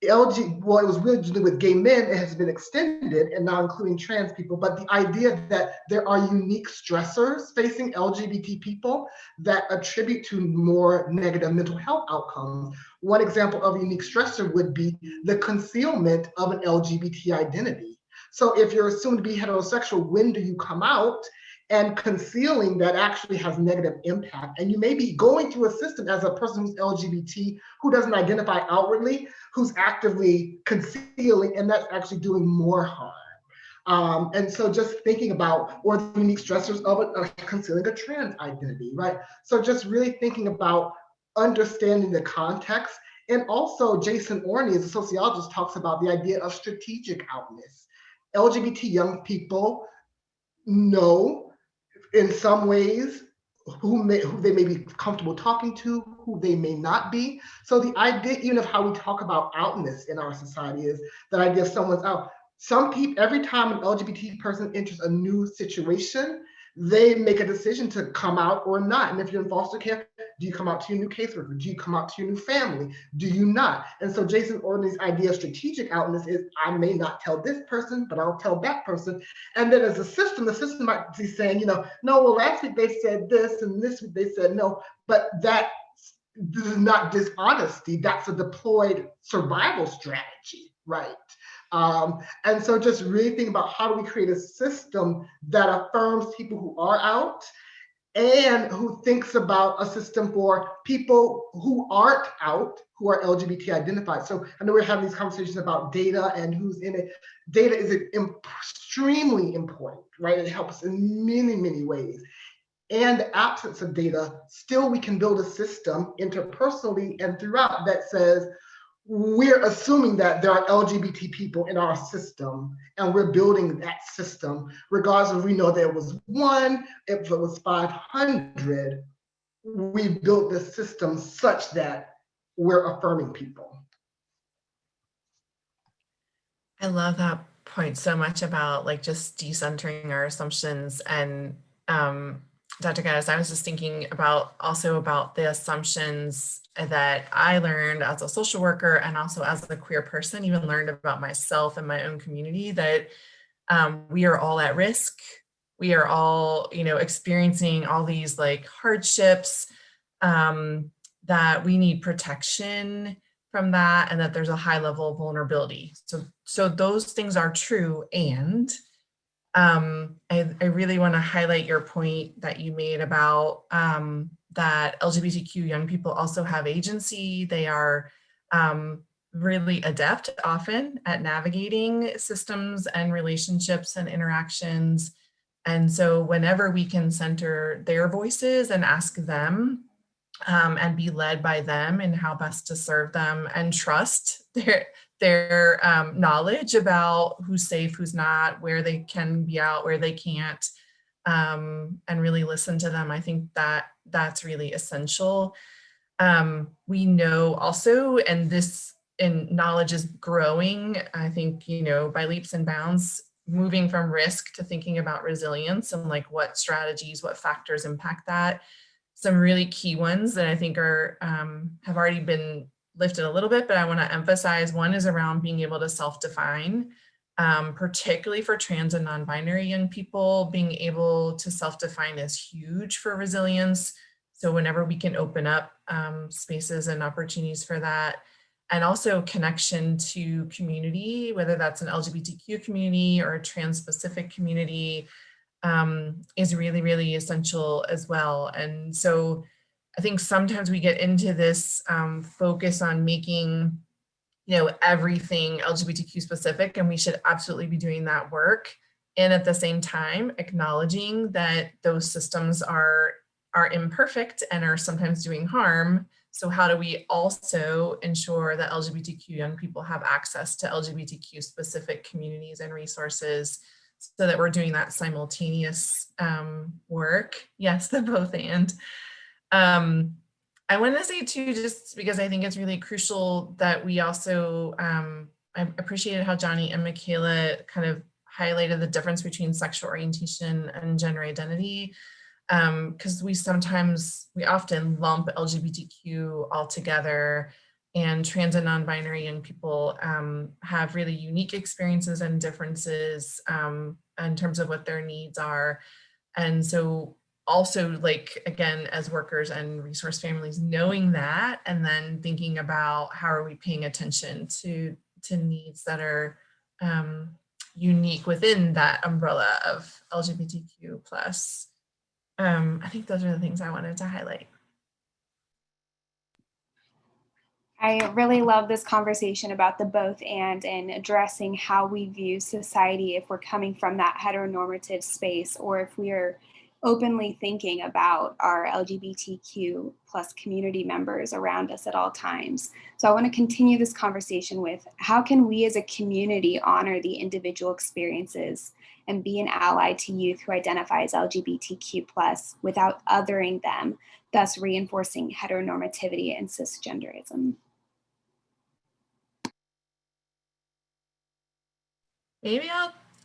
Speaker 6: it was really to do with gay men, it has been extended and now including trans people, but the idea that there are unique stressors facing LGBT people that attribute to more negative mental health outcomes. One example of a unique stressor would be the concealment of an LGBT identity. So if you're assumed to be heterosexual, when do you come out? And concealing that actually has negative impact. And you may be going through a system as a person who's LGBT, who doesn't identify outwardly, who's actively concealing, and that's actually doing more harm. And so just thinking about, or the unique stressors of concealing a trans identity, right? So just really thinking about understanding the context. And also Jason Orney, as a sociologist, talks about the idea of strategic outness. LGBT young people know in some ways who they may be comfortable talking to, who they may not be. So the idea even of how we talk about outness in our society is that idea of someone's out. Some people, every time an LGBT person enters a new situation, they make a decision to come out or not. And if you're in foster care, do you come out to your new caseworker? Do you come out to your new family? Do you not? And so Jason Orney's idea of strategic outness is, I may not tell this person, but I'll tell that person. And then as a system, the system might be saying, no, well, last week they said this and this week they said no, but that is not dishonesty. That's a deployed survival strategy, right? And so just really think about how do we create a system that affirms people who are out and who thinks about a system for people who aren't out, who are LGBT identified. So I know we're having these conversations about data and who's in it. Data is extremely important, right? It helps in many, many ways. And the absence of data, still we can build a system interpersonally and throughout that says, we're assuming that there are LGBT people in our system and we're building that system, regardless if we know there was one, if it was 500, we built the system such that we're affirming people.
Speaker 7: I love that point so much about like just decentering our assumptions. And Dr. Gaddis, I was just thinking about also about the assumptions that I learned as a social worker and also as a queer person, even learned about myself and my own community, that we are all at risk. We are all, experiencing all these like hardships, that we need protection from that, and that there's a high level of vulnerability. So those things are true. And I really want to highlight your point that you made about that LGBTQ young people also have agency. They are really adept often at navigating systems and relationships and interactions. And so whenever we can center their voices and ask them and be led by them in how best to serve them and trust their knowledge about who's safe, who's not, where they can be out, where they can't, and really listen to them. I think that that's really essential. We know also, and knowledge is growing, I think, by leaps and bounds, moving from risk to thinking about resilience and like what strategies, what factors impact that. Some really key ones that I think are have already been lifted a little bit, but I want to emphasize. One is around being able to self-define, particularly for trans and non-binary young people. Being able to self-define is huge for resilience. So whenever we can open up spaces and opportunities for that, and also connection to community, whether that's an LGBTQ community or a trans-specific community, is really, really essential as well. And so I think sometimes we get into this focus on making, everything LGBTQ specific, and we should absolutely be doing that work. And at the same time, acknowledging that those systems are imperfect and are sometimes doing harm. So how do we also ensure that LGBTQ young people have access to LGBTQ specific communities and resources, so that we're doing that simultaneous work? Yes, the both and. I want to say too, just because I think it's really crucial that we also, I appreciated how Johnny and Michaela kind of highlighted the difference between sexual orientation and gender identity. Because we often lump LGBTQ all together, and trans and non-binary young people have really unique experiences and differences in terms of what their needs are. And so also, like, again, as workers and resource families, knowing that, and then thinking about how are we paying attention to needs that are unique within that umbrella of LGBTQ plus. I think those are the things I wanted to highlight.
Speaker 3: I really love this conversation about the both and addressing how we view society if we're coming from that heteronormative space, or if we are openly thinking about our LGBTQ plus community members around us at all times. So I want to continue this conversation with, how can we as a community honor the individual experiences and be an ally to youth who identify as LGBTQ plus without othering them, thus reinforcing heteronormativity and cisgenderism?
Speaker 7: Maybe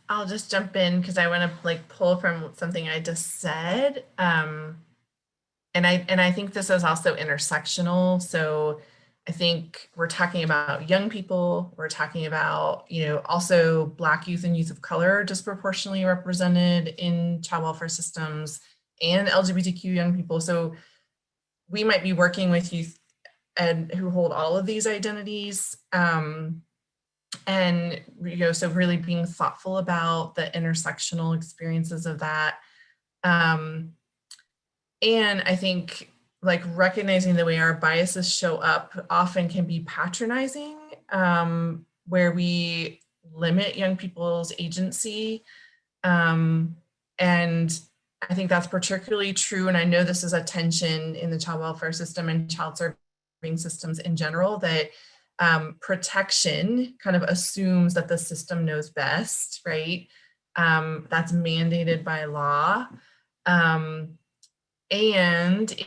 Speaker 7: I'll just jump in, because I want to pull from something I just said. And I think this is also intersectional. So I think we're talking about young people, we're talking about, also Black youth and youth of color disproportionately represented in child welfare systems, and LGBTQ young people. So we might be working with youth and who hold all of these identities. And, so really being thoughtful about the intersectional experiences of that. And I think recognizing the way our biases show up often can be patronizing, where we limit young people's agency. And I think that's particularly true. And I know this is a tension in the child welfare system and child serving systems in general, that protection kind of assumes that the system knows best, right? That's mandated by law. And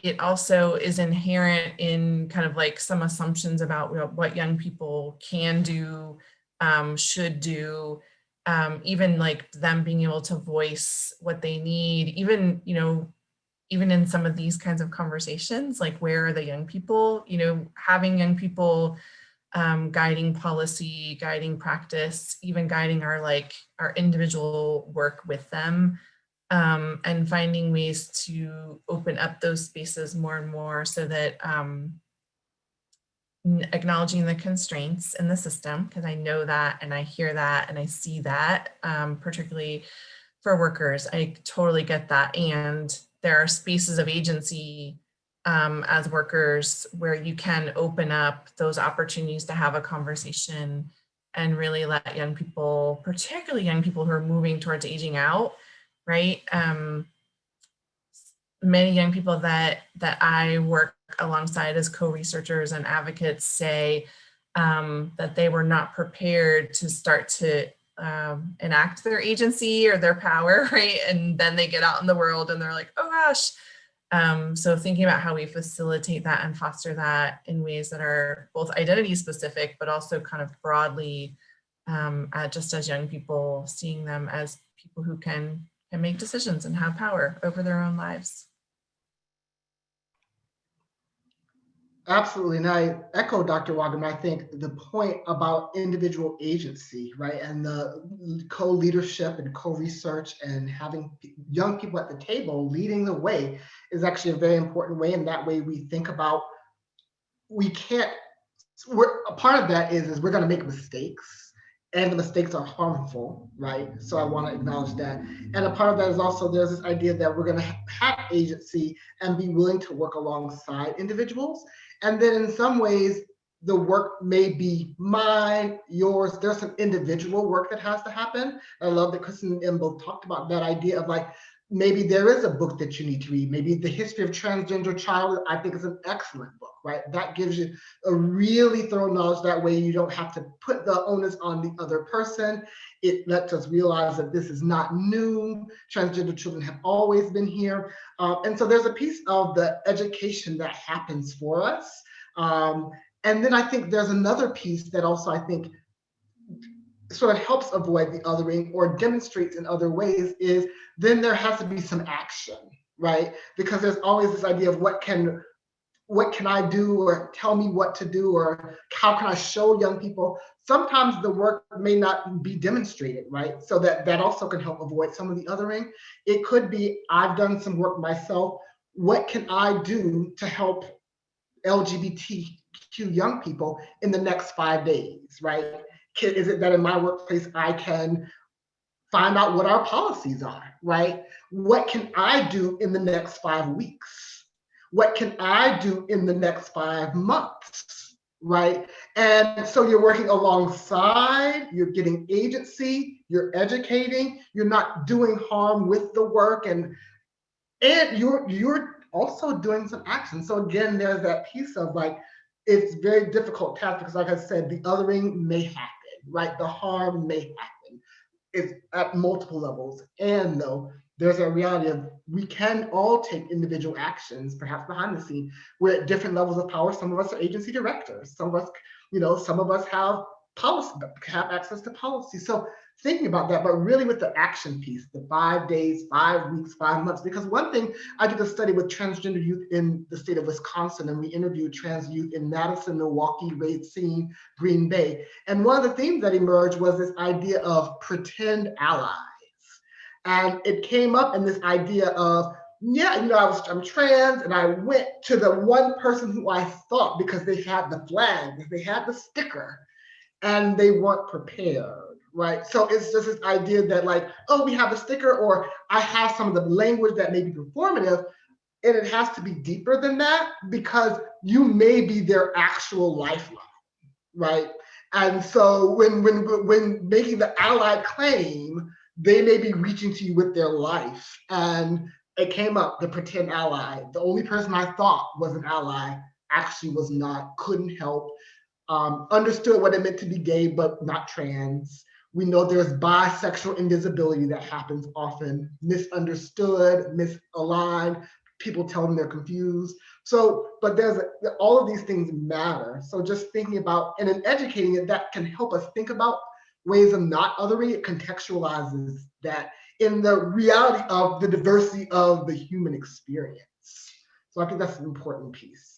Speaker 7: it also is inherent in kind of some assumptions about what young people can do, should do, even them being able to voice what they need, even in some of these kinds of conversations, where are the young people, having young people guiding policy, guiding practice, even guiding our individual work with them, and finding ways to open up those spaces more and more, so that acknowledging the constraints in the system, because I know that and I hear that and I see that, particularly for workers, I totally get that. And there are spaces of agency as workers where you can open up those opportunities to have a conversation and really let young people, particularly young people who are moving towards aging out, right? Many young people that I work alongside as co-researchers and advocates say that they were not prepared to start to enact their agency or their power, right? And then they get out in the world and they're like, oh gosh. So thinking about how we facilitate that and foster that in ways that are both identity specific, but also kind of broadly, just as young people, seeing them as people who can make decisions and have power over their own lives.
Speaker 6: Absolutely. And I echo Dr. Wagner. I think the point about individual agency, right, and the co-leadership and co-research and having young people at the table leading the way is actually a very important way. And that way we think about, a part of that is we're going to make mistakes, and the mistakes are harmful, right? So I want to acknowledge that. And a part of that is also there's this idea that we're going to have agency and be willing to work alongside individuals. And then in some ways, the work may be mine, yours. There's some individual work that has to happen. I love that Kristen and Em both talked about that idea of like, maybe there is a book that you need to read. Maybe The History of Transgender Childhood, I think is an excellent book, right? That gives you a really thorough knowledge. That way you don't have to put the onus on the other person. It lets us realize that this is not new. Transgender children have always been here. And so there's a piece of the education that happens for us. And then I think there's another piece that also I think sort of helps avoid the othering or demonstrates in other ways is then there has to be some action, right? Because there's always this idea of what can I do, or tell me what to do, or how can I show young people? Sometimes the work may not be demonstrated, right? So that also can help avoid some of the othering. It could be, I've done some work myself. What can I do to help LGBTQ young people in the next 5 days, right? Is it that in my workplace I can find out what our policies are, right? What can I do in the next 5 weeks? What can I do in the next 5 months, right? And so you're working alongside, you're getting agency, you're educating, you're not doing harm with the work, and you're also doing some action. So again, there's that piece of like, it's very difficult task because like I said, the othering may happen, right? The harm may happen. It's at multiple levels. And though there's a reality of we can all take individual actions, perhaps behind the scene. We're at different levels of power. Some of us are agency directors. Some of us have policy, have access to policy. So thinking about that, but really with the action piece, the 5 days, 5 weeks, 5 months, because one thing, I did a study with transgender youth in the state of Wisconsin, and we interviewed trans youth in Madison, Milwaukee, Racine, Green Bay. And one of the themes that emerged was this idea of pretend allies. And it came up in this idea of, I'm trans, and I went to the one person who I thought, because they had the flag, they had the sticker, and they weren't prepared. Right. So it's just this idea that like, oh, we have a sticker, or I have some of the language that may be performative, and it has to be deeper than that because you may be their actual lifeline. Right. And so when making the allied claim, they may be reaching to you with their life. And it came up, the pretend ally. The only person I thought was an ally actually was not, couldn't help, understood what it meant to be gay, but not trans. We know there's bisexual invisibility that happens often, misunderstood, misaligned, people tell them they're confused. So, but all of these things matter. So just thinking about, and in educating it, that can help us think about ways of not othering. It contextualizes that in the reality of the diversity of the human experience. So I think that's an important piece.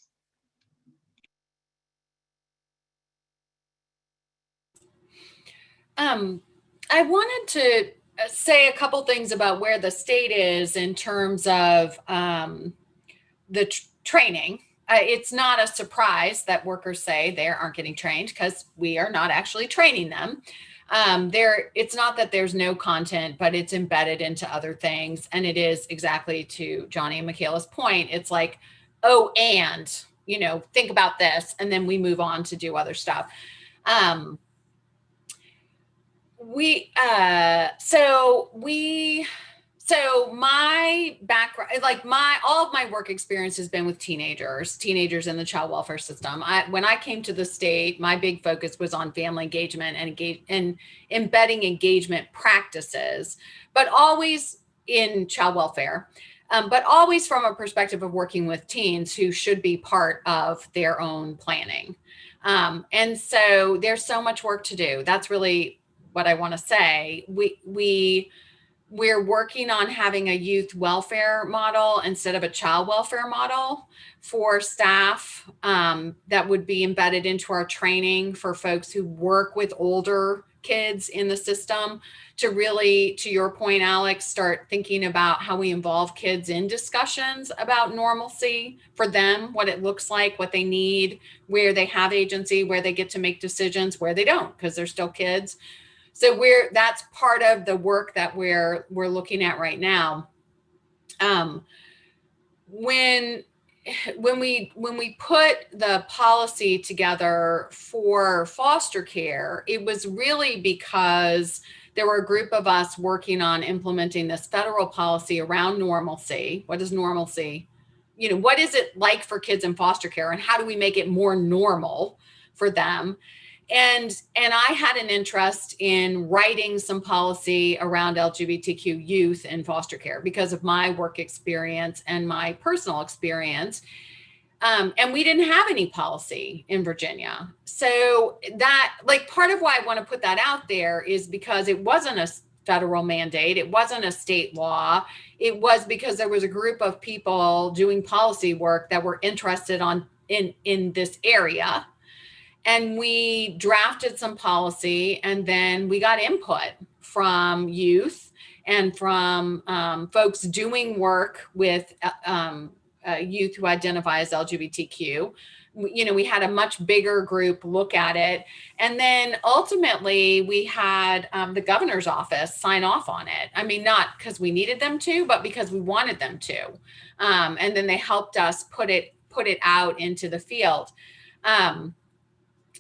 Speaker 5: I wanted to say a couple things about where the state is in terms of the training. It's not a surprise that workers say they aren't getting trained because we are not actually training them. It's not that there's no content, but it's embedded into other things. And it is exactly to Johnny and Michaela's point. It's like, oh, and, think about this. And then we move on to do other stuff. So So my background, like all of my work experience has been with teenagers in the child welfare system. When I came to the state, my big focus was on family engagement and embedding engagement practices, but always in child welfare, but always from a perspective of working with teens who should be part of their own planning. And so there's so much work to do. That's really what I want to say. We're working on having a youth welfare model instead of a child welfare model for staff that would be embedded into our training for folks who work with older kids in the system, to really, to your point, Alex, start thinking about how we involve kids in discussions about normalcy for them, what it looks like, what they need, where they have agency, where they get to make decisions, where they don't, because they're still kids. So that's part of the work that we're looking at right now. When we put the policy together for foster care, it was really because there were a group of us working on implementing this federal policy around normalcy. What is normalcy? What is it like for kids in foster care, and how do we make it more normal for them? And I had an interest in writing some policy around LGBTQ youth in foster care because of my work experience and my personal experience. And we didn't have any policy in Virginia. So that, like, part of why I want to put that out there is because it wasn't a federal mandate. It wasn't a state law. It was because there was a group of people doing policy work that were interested in this area. And we drafted some policy, and then we got input from youth and from folks doing work with youth who identify as LGBTQ. We had a much bigger group look at it. And then ultimately we had the governor's office sign off on it. I mean, not because we needed them to, but because we wanted them to. And then they helped us put it out into the field.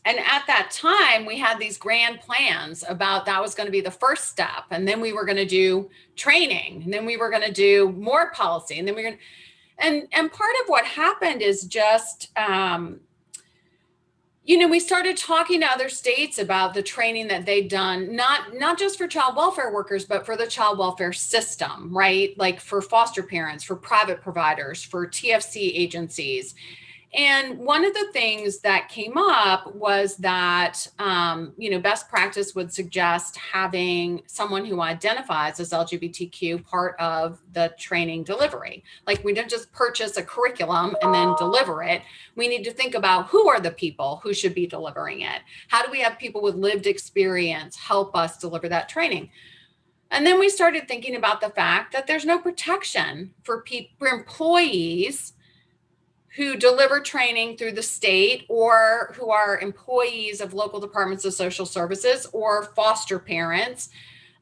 Speaker 5: And at that time, we had these grand plans about that was going to be the first step. And then we were going to do training, and then we were going to do more policy. And then we were going to, and part of what happened is just, we started talking to other states about the training that they'd done, not just for child welfare workers, but for the child welfare system, right? Like for foster parents, for private providers, for TFC agencies. And one of the things that came up was that, best practice would suggest having someone who identifies as LGBTQ part of the training delivery. Like, we don't just purchase a curriculum and then deliver it. We need to think about who are the people who should be delivering it. How do we have people with lived experience help us deliver that training? And then we started thinking about the fact that there's no protection for employees who deliver training through the state, or who are employees of local departments of social services, or foster parents.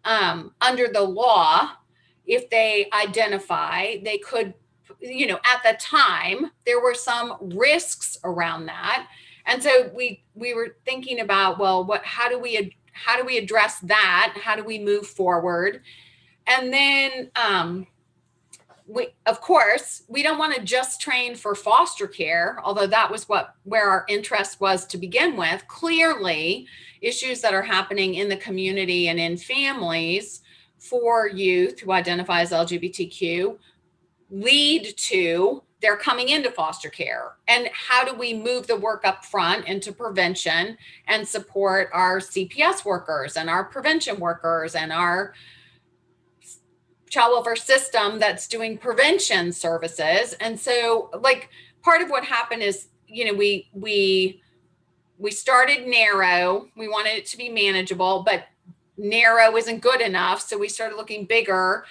Speaker 5: Under the law, if they identify, they could, at the time, there were some risks around that. And so we were thinking about, well, how do we address that? How do we move forward? And then, of course, we don't want to just train for foster care, although that was where our interest was to begin with. Clearly, issues that are happening in the community and in families for youth who identify as LGBTQ lead to their coming into foster care. And how do we move the work up front into prevention and support our CPS workers and our prevention workers and our child welfare system that's doing prevention services? And so, like, part of what happened is, we started narrow. We wanted it to be manageable, but narrow isn't good enough. So we started looking bigger.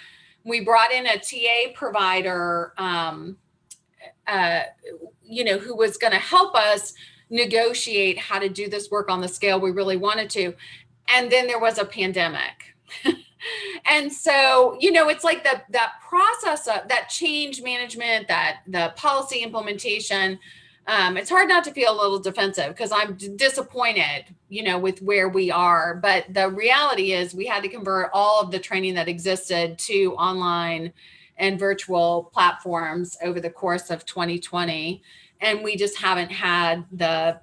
Speaker 5: We brought in a TA provider, who was going to help us negotiate how to do this work on the scale we really wanted to. And then there was a pandemic. And so, it's like that process of that change management, that the policy implementation, It's hard not to feel a little defensive because I'm disappointed, with where we are. But the reality is we had to convert all of the training that existed to online and virtual platforms over the course of 2020. And we just haven't had the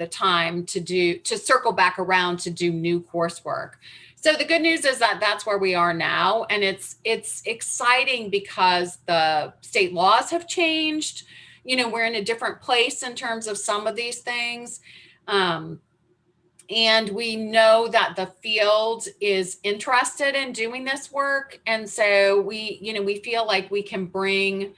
Speaker 5: time to circle back around to do new coursework. So the good news is that that's where we are now. And it's exciting because the state laws have changed. We're in a different place in terms of some of these things. And we know that the field is interested in doing this work. And so we feel like we can bring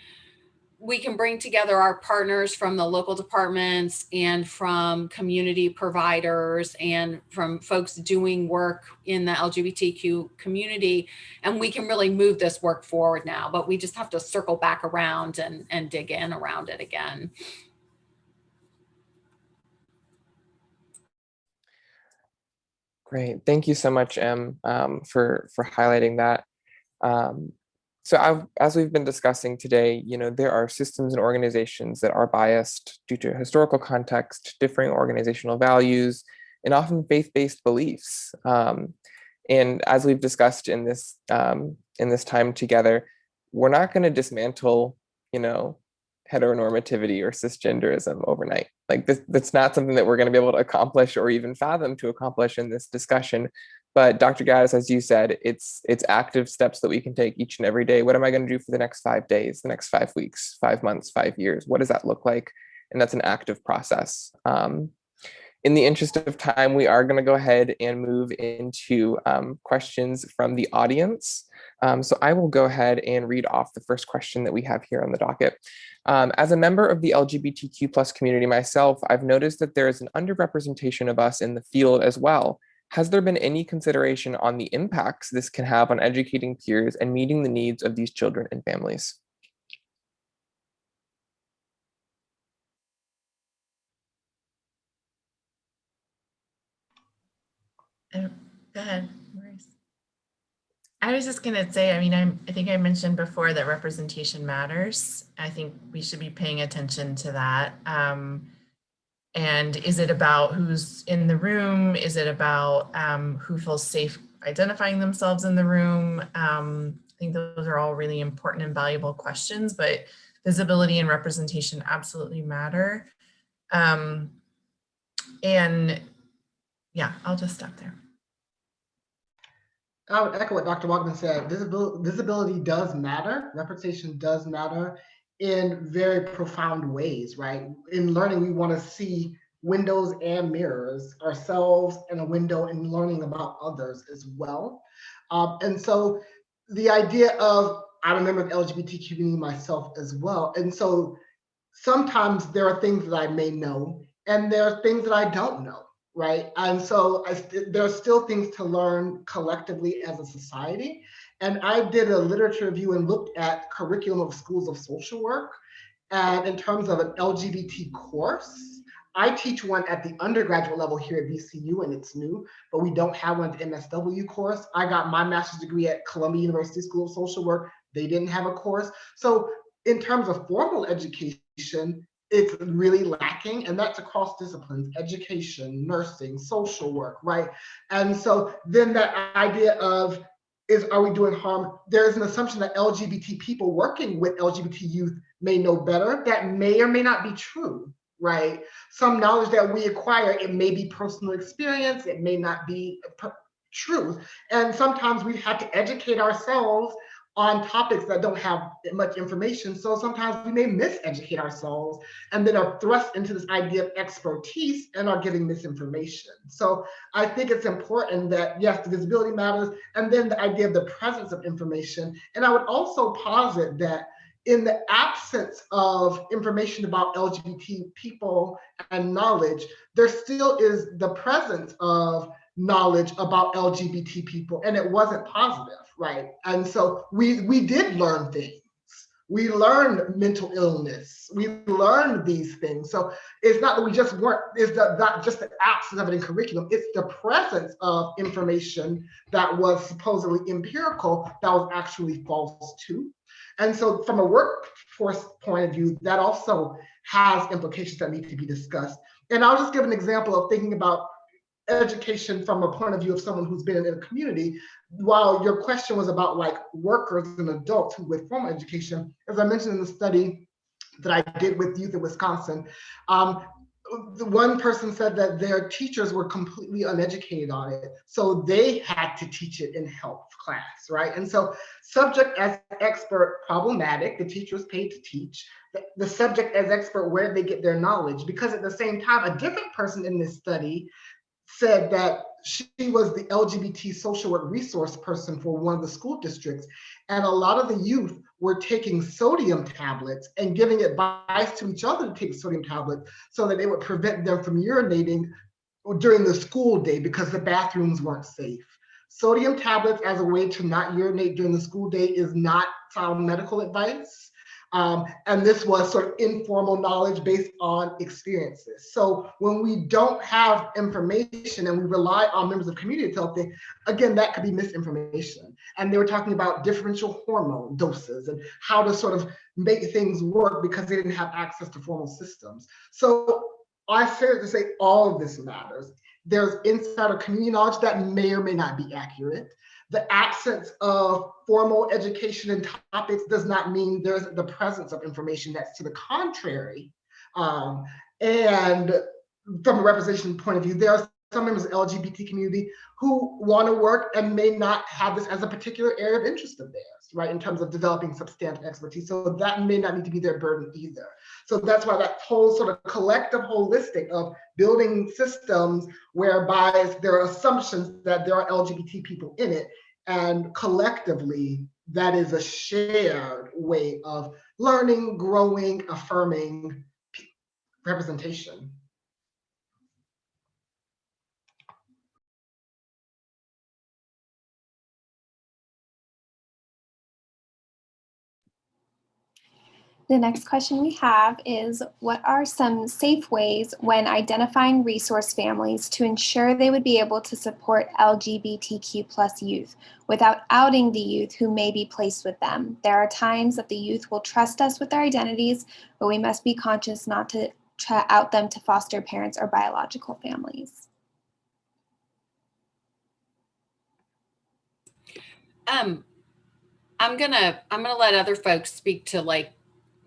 Speaker 5: together our partners from the local departments and from community providers and from folks doing work in the LGBTQ community. And we can really move this work forward now, but we just have to circle back around and dig in around it again.
Speaker 2: Great. Thank you so much, Em, for highlighting that. So as we've been discussing today, there are systems and organizations that are biased due to historical context, differing organizational values, and often faith-based beliefs. And as we've discussed in this time together, we're not going to dismantle, heteronormativity or cisgenderism overnight. Like that's not something that we're going to be able to accomplish or even fathom to accomplish in this discussion. But Dr. Gaddis, as you said, it's active steps that we can take each and every day. What am I going to do for the next 5 days, the next 5 weeks, 5 months, 5 years? What does that look like? And that's an active process. In the interest of time, we are going to go ahead and move into questions from the audience. So I will go ahead and read off the first question that we have here on the docket. As a member of the LGBTQ+ community myself, I've noticed that there is an underrepresentation of us in the field as well. Has there been any consideration on the impacts this can have on educating peers and meeting the needs of these children and families?
Speaker 7: Go ahead, Maurice. I was just going to say, I think I mentioned before that representation matters. I think we should be paying attention to that. And is it about who's in the room? Is it about who feels safe identifying themselves in the room? I think those are all really important and valuable questions, but visibility and representation absolutely matter. And yeah, I'll just stop there.
Speaker 6: I would echo what Dr. Waldman said. Visibility does matter. Representation does matter in very profound ways, right? In learning, we want to see windows and mirrors, ourselves and a window in learning about others as well. And so the idea of, I'm a member of the LGBT community myself as well. And so sometimes there are things that I may know and there are things that I don't know. Right. And so there are still things to learn collectively as a society. And I did a literature review and looked at curriculum of schools of social work. And in terms of an LGBT course, I teach one at the undergraduate level here at VCU, and it's new, but we don't have one at the MSW course. I got my master's degree at Columbia University School of Social Work. They didn't have a course. So in terms of formal education, it's really lacking, and that's across disciplines, education, nursing, social work, right? And so then that idea of, are we doing harm? There's an assumption that LGBT people working with LGBT youth may know better. That may or may not be true, right? Some knowledge that we acquire, it may be personal experience, it may not be truth. And sometimes we have to educate ourselves on topics that don't have much information. So sometimes we may miseducate ourselves and then are thrust into this idea of expertise and are giving misinformation. So I think it's important that, yes, the visibility matters, and then the idea of the presence of information. And I would also posit that in the absence of information about LGBT people and knowledge, there still is the presence of knowledge about LGBT people, and it wasn't positive, right? And so we did learn things, We learned mental illness. We learned these things. So it's not that we just weren't, it's not just the absence of it in curriculum, it's the presence of information that was supposedly empirical that was actually false too. And so from a workforce point of view, that also has implications that need to be discussed. And I'll just give an example of thinking about education from a point of view of someone who's been in a community. While your question was about like workers and adults who with formal education, as I mentioned in the study that I did with youth in Wisconsin, the one person said that their teachers were completely uneducated on it. So they had to teach it in health class, right? And so subject as expert, problematic, the teacher was paid to teach. The subject as expert, where did they get their knowledge? Because at the same time, a different person in this study said that she was the LGBT social work resource person for one of the school districts. And a lot of the youth were taking sodium tablets and giving advice to each other to take sodium tablets so that it would prevent them from urinating during the school day because the bathrooms weren't safe. Sodium tablets as a way to not urinate during the school day is not sound medical advice. And this was sort of informal knowledge based on experiences. So when we don't have information and we rely on members of community to tell things, again, that could be misinformation. And they were talking about differential hormone doses and how to sort of make things work because they didn't have access to formal systems. So I say to say all of this matters. There's insider community knowledge that may or may not be accurate. The absence of formal education and topics does not mean there's the presence of information that's to the contrary. And from a representation point of view, there are some members of the LGBT community who want to work and may not have this as a particular area of interest of theirs, right, in terms of developing substantive expertise. So that may not need to be their burden either. So that's why that whole sort of collective holistic of building systems whereby there are assumptions that there are LGBT people in it, and collectively, that is a shared way of learning, growing, affirming representation.
Speaker 3: The next question we have is, what are some safe ways when identifying resource families to ensure they would be able to support LGBTQ+ youth without outing the youth who may be placed with them? There are times that the youth will trust us with their identities, but we must be conscious not to out them to foster parents or biological families.
Speaker 5: I'm gonna let other folks speak to like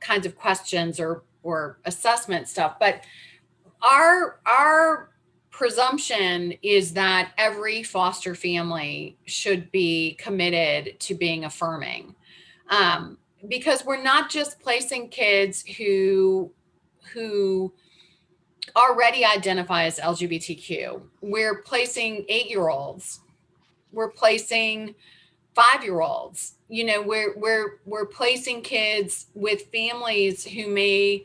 Speaker 5: kinds of questions or assessment stuff, but our presumption is that every foster family should be committed to being affirming, because we're not just placing kids who already identify as LGBTQ. We're placing 8-year-olds. We're placing 5-year-olds. You know, we're placing kids with families who may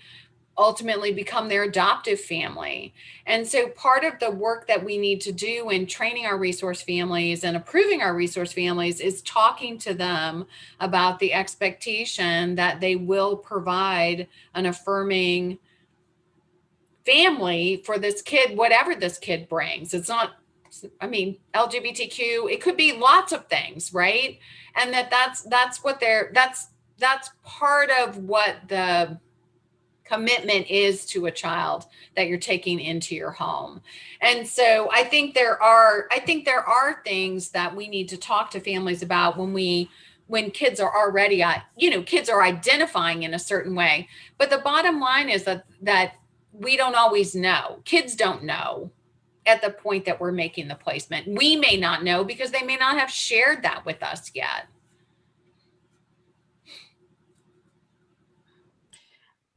Speaker 5: ultimately become their adoptive family. And so part of the work that we need to do in training our resource families and approving our resource families is talking to them about the expectation that they will provide an affirming family for this kid, whatever this kid brings. It's not, I mean, LGBTQ, it could be lots of things, right? And that's part of what the commitment is to a child that you're taking into your home. And so I think there are things that we need to talk to families about when kids are already, kids are identifying in a certain way. But the bottom line is that we don't always know. Kids don't know at the point that we're making the placement. We may not know because they may not have shared that with us yet.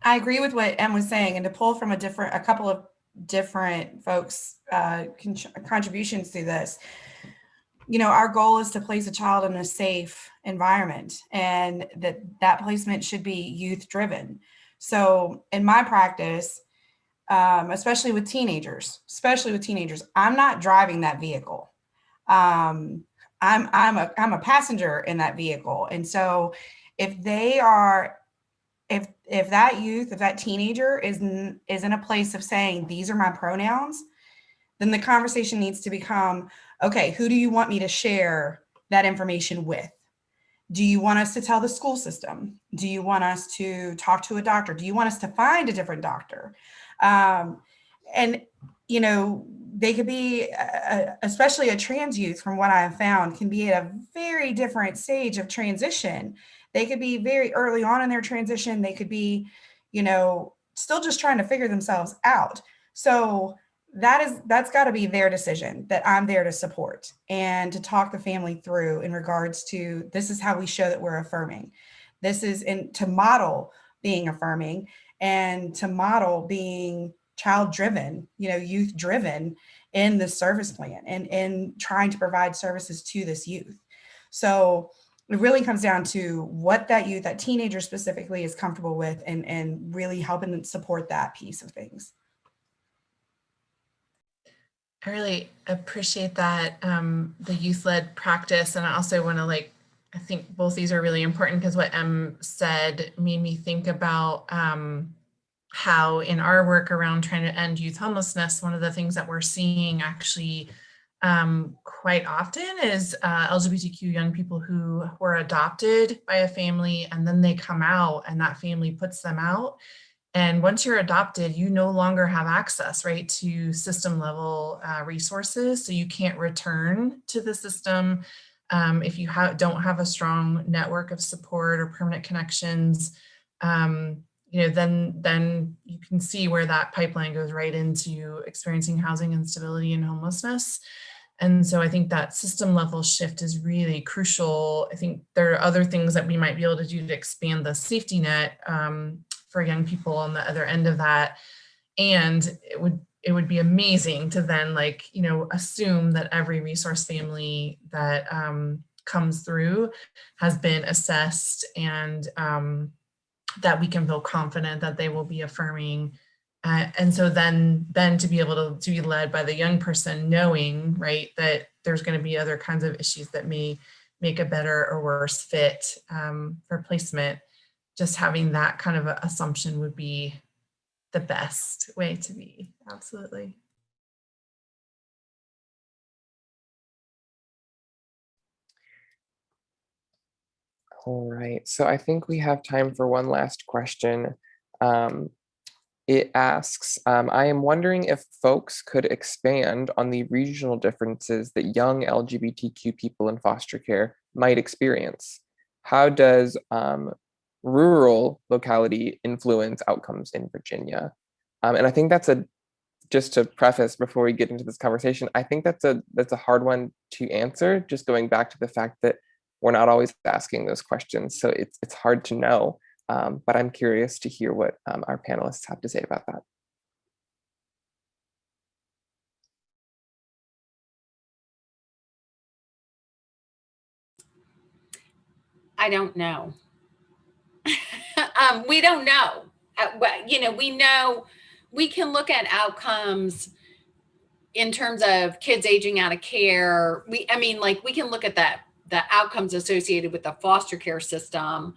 Speaker 4: I agree with what Em was saying, and to pull from a couple of different folks' contributions to this. You know, our goal is to place a child in a safe environment, and that placement should be youth driven. So in my practice, especially with teenagers, I'm not driving that vehicle. I'm a passenger in that vehicle. And so if they are if that youth, if that teenager is in a place of saying, these are my pronouns, then the conversation needs to become, okay, who do you want me to share that information with? Do you want us to tell the school system? Do you want us to talk to a doctor? Do you want us to find a different doctor? And, you know, they could be, especially a trans youth, from what I have found, can be at a very different stage of transition. They could be very early on in their transition. They could be, you know, still just trying to figure themselves out. So that's got to be their decision, that I'm there to support and to talk the family through in regards to, this is how we show that we're affirming. This is to model being affirming and to model being child driven, you know, youth driven in the service plan and trying to provide services to this youth. So it really comes down to what that youth, that teenager specifically, is comfortable with, and really helping them support that piece of things.
Speaker 7: I really appreciate that, the youth-led practice. And I also want to, I think both these are really important, because what Em said made me think about how in our work around trying to end youth homelessness, one of the things that we're seeing actually quite often is LGBTQ young people who were adopted by a family, and then they come out and that family puts them out. And once you're adopted, you no longer have access, right, to system level resources. So you can't return to the system if you don't have a strong network of support or permanent connections. You know, then you can see where that pipeline goes right into experiencing housing instability and homelessness. And so I think that system level shift is really crucial. I think there are other things that we might be able to do to expand the safety net for young people on the other end of that. And it would be amazing to then, assume that every resource family that comes through has been assessed, and that we can feel confident that they will be affirming. And so then to be able to be led by the young person, knowing, right, that there's going to be other kinds of issues that may make a better or worse fit for placement. Just having that kind of assumption would be the best way to be. Absolutely.
Speaker 2: All right, so I think we have time for one last question. It asks, I am wondering if folks could expand on the regional differences that young LGBTQ people in foster care might experience. How does rural locality influence outcomes in Virginia? And I think that's just to preface before we get into this conversation, I think that's a hard one to answer, just going back to the fact that we're not always asking those questions. So it's hard to know, but I'm curious to hear what our panelists have to say about that.
Speaker 5: I don't know. We don't know. We can look at outcomes in terms of kids aging out of care. We can look at the outcomes associated with the foster care system,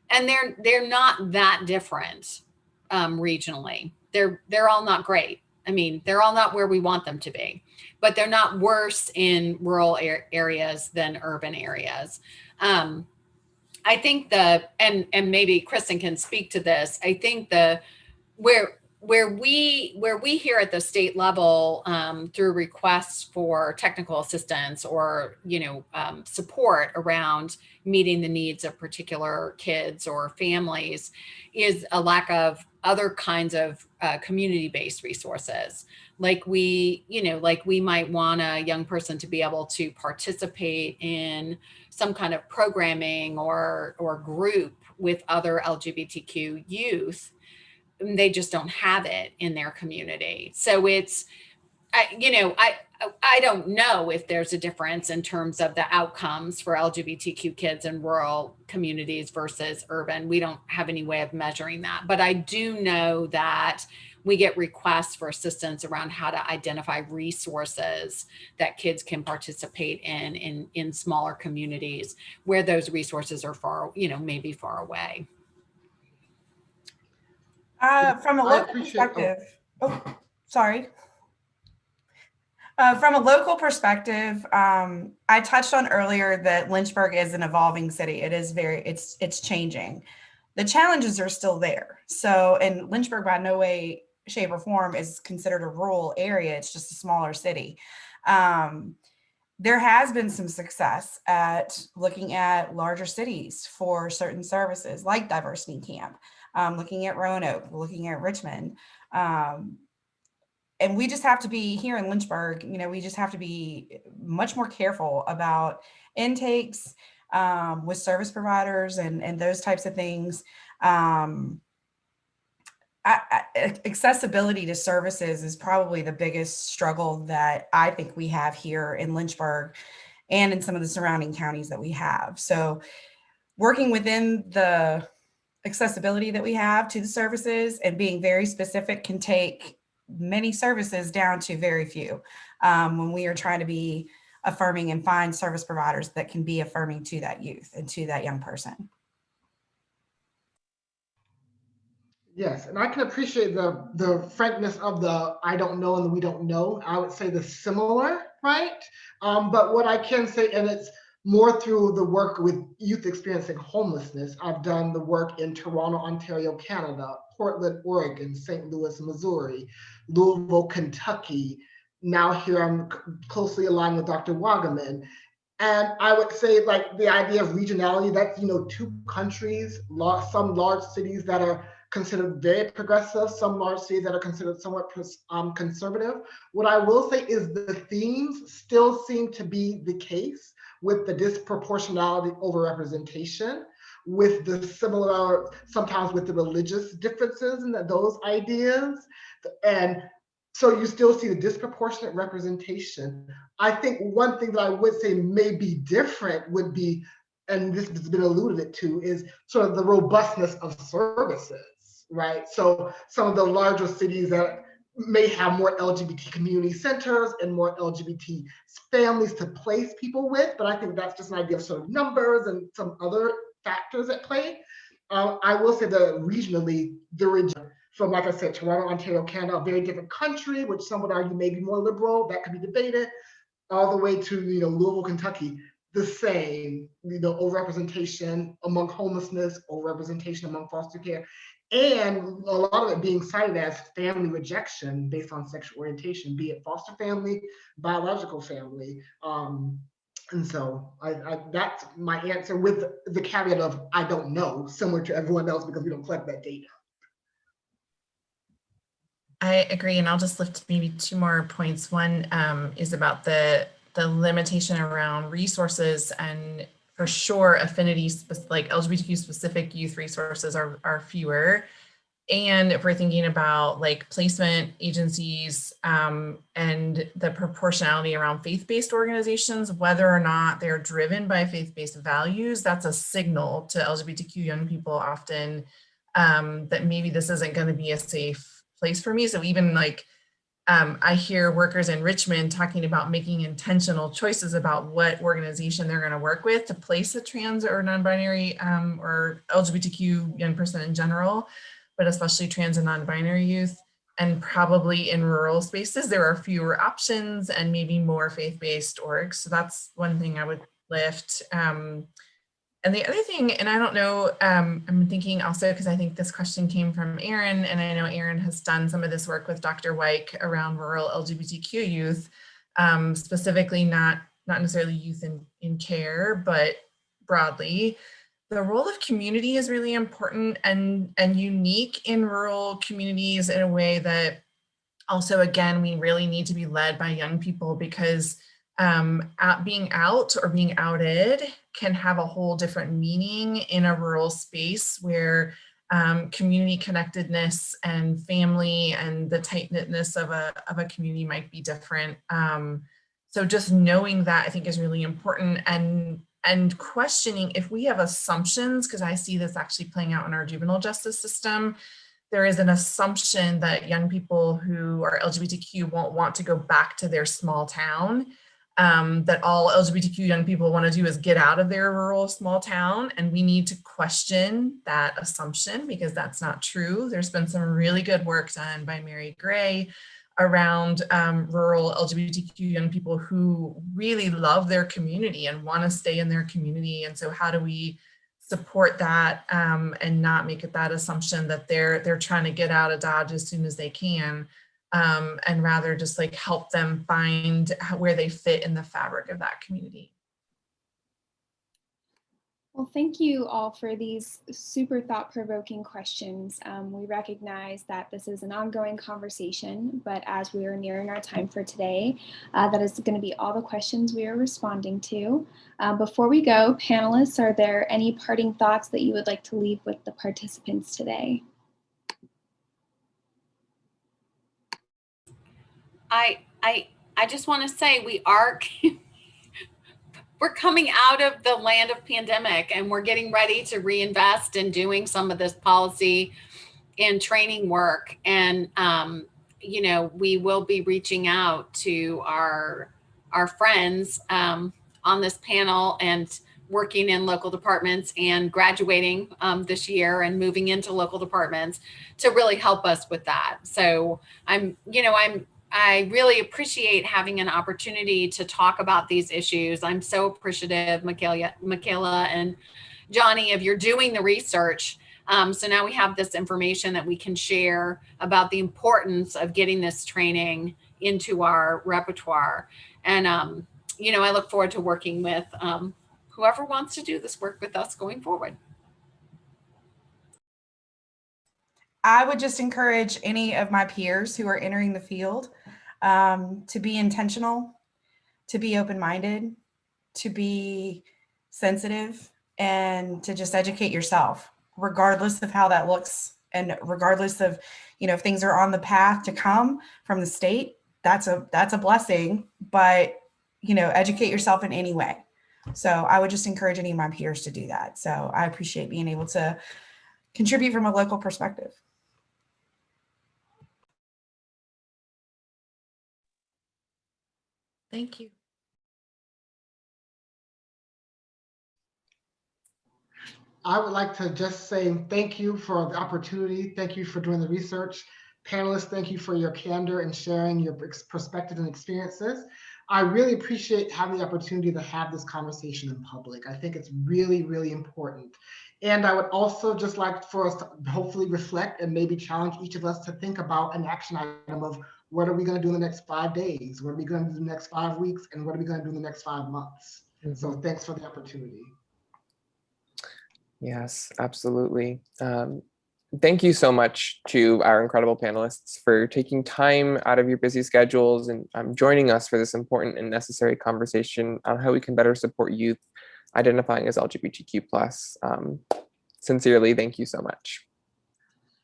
Speaker 5: and they're not that different regionally. They're all not great. I mean, they're all not where we want them to be, but they're not worse in rural areas than urban areas. I think and maybe Kristen can speak to this. I think where we here at the state level through requests for technical assistance or support around meeting the needs of particular kids or families is a lack of other kinds of community-based resources. Like we might want a young person to be able to participate in some kind of programming or group with other LGBTQ youth. They just don't have it in their community. So I don't know if there's a difference in terms of the outcomes for LGBTQ kids in rural communities versus urban. We don't have any way of measuring that, but I do know that we get requests for assistance around how to identify resources that kids can participate in smaller communities where those resources are maybe far away.
Speaker 4: From a
Speaker 6: I
Speaker 4: local
Speaker 6: appreciate-
Speaker 4: perspective, sorry. From a local perspective, I touched on earlier that Lynchburg is an evolving city. It is it's changing. The challenges are still there. So, and Lynchburg by no way, shape, or form is considered a rural area. It's just a smaller city. There has been some success at looking at larger cities for certain services like Diversity Camp, looking at Roanoke, looking at Richmond. And we just have to be here in Lynchburg, you know, we just have to be much more careful about intakes with service providers and those types of things. Accessibility to services is probably the biggest struggle that I think we have here in Lynchburg and in some of the surrounding counties that we have. So working within the accessibility that we have to the services and being very specific can take many services down to very few when we are trying to be affirming and find service providers that can be affirming to that youth and to that young person.
Speaker 6: Yes, and I can appreciate the frankness of the I don't know and the we don't know. I would say the similar, right? But what I can say, and it's more through the work with youth experiencing homelessness. I've done the work in Toronto, Ontario, Canada, Portland, Oregon, St. Louis, Missouri, Louisville, Kentucky. Now here I'm closely aligned with Dr. Wagaman. And I would say like the idea of regionality, that's, you know, two countries, some large cities that are considered very progressive, some large cities that are considered somewhat conservative. What I will say is the themes still seem to be the case with the disproportionality overrepresentation, with the similar, sometimes with the religious differences and those ideas. And so you still see the disproportionate representation. I think one thing that I would say may be different would be, and this has been alluded to, is sort of the robustness of services, right? So some of the larger cities that may have more LGBT community centers and more LGBT families to place people with, but I think that's just an idea of sort of numbers and some other factors at play. I will say that regionally, the region, from, like I said, Toronto, Ontario, Canada, a very different country, which some would argue may be more liberal, that could be debated, all the way to, you know, Louisville, Kentucky, the same, you know, overrepresentation among homelessness, overrepresentation among foster care, and a lot of it being cited as family rejection based on sexual orientation, be it foster family, biological family. And so that's my answer, with the caveat of I don't know, similar to everyone else, because we don't collect that data.
Speaker 7: I agree, and I'll just lift maybe two more points. One is about the limitation around resources, and for sure affinity, like LGBTQ specific youth resources are fewer. And if we're thinking about like placement agencies and the proportionality around faith-based organizations, whether or not they're driven by faith-based values, that's a signal to LGBTQ young people often that maybe this isn't going to be a safe place for me. So even like I hear workers in Richmond talking about making intentional choices about what organization they're going to work with to place a trans or non-binary or LGBTQ young person in general, but especially trans and non-binary youth. And probably in rural spaces, there are fewer options and maybe more faith-based orgs. So that's one thing I would lift. And the other thing, and I don't know, I'm thinking also, because I think this question came from Aaron, and I know Aaron has done some of this work with Dr. Wyke around rural LGBTQ youth, specifically not necessarily youth in care, but broadly. The role of community is really important and unique in rural communities in a way that also, again, we really need to be led by young people, because being out or being outed can have a whole different meaning in a rural space where community connectedness and family and the tight-knitness of a community might be different. So just knowing that, I think, is really important, and questioning if we have assumptions, because I see this actually playing out in our juvenile justice system. There is an assumption that young people who are LGBTQ won't want to go back to their small town. that all LGBTQ young people want to do is get out of their rural small town. And we need to question that assumption because that's not true. There's been some really good work done by Mary Gray around rural LGBTQ young people who really love their community and want to stay in their community. And so how do we support that and not make it that assumption that they're trying to get out of Dodge as soon as they can, and rather just like help them find where they fit in the fabric of that community.
Speaker 3: Well, thank you all for these super thought-provoking questions. We recognize that this is an ongoing conversation, but as we are nearing our time for today, that is going to be all the questions we are responding to. Before we go, panelists, are there any parting thoughts that you would like to leave with the participants today?
Speaker 5: I just want to say we're coming out of the land of pandemic and we're getting ready to reinvest in doing some of this policy and training work. And, you know, we will be reaching out to our friends on this panel and working in local departments and graduating this year and moving into local departments to really help us with that. So I really appreciate having an opportunity to talk about these issues. I'm so appreciative, Michaela and Johnny, of your doing the research. So now we have this information that we can share about the importance of getting this training into our repertoire. And, you know, I look forward to working with whoever wants to do this work with us going forward.
Speaker 4: I would just encourage any of my peers who are entering the field to be intentional, to be open-minded, to be sensitive, and to just educate yourself, regardless of how that looks. And regardless of, you know, if things are on the path to come from the state, that's a blessing, but, you know, educate yourself in any way. So I would just encourage any of my peers to do that. So I appreciate being able to contribute from a local perspective.
Speaker 7: Thank you.
Speaker 6: I would like to just say thank you for the opportunity. Thank you for doing the research. Panelists, thank you for your candor and sharing your perspectives and experiences. I really appreciate having the opportunity to have this conversation in public. I think it's really, really important. And I would also just like for us to hopefully reflect and maybe challenge each of us to think about an action item of what are we going to do in the next 5 days? What are we going to do in the next 5 weeks? And what are we going to do in the next 5 months? Mm-hmm. So thanks for the opportunity.
Speaker 2: Yes, absolutely. Thank you so much to our incredible panelists for taking time out of your busy schedules and joining us for this important and necessary conversation on how we can better support youth identifying as LGBTQ+. Sincerely, thank you so much.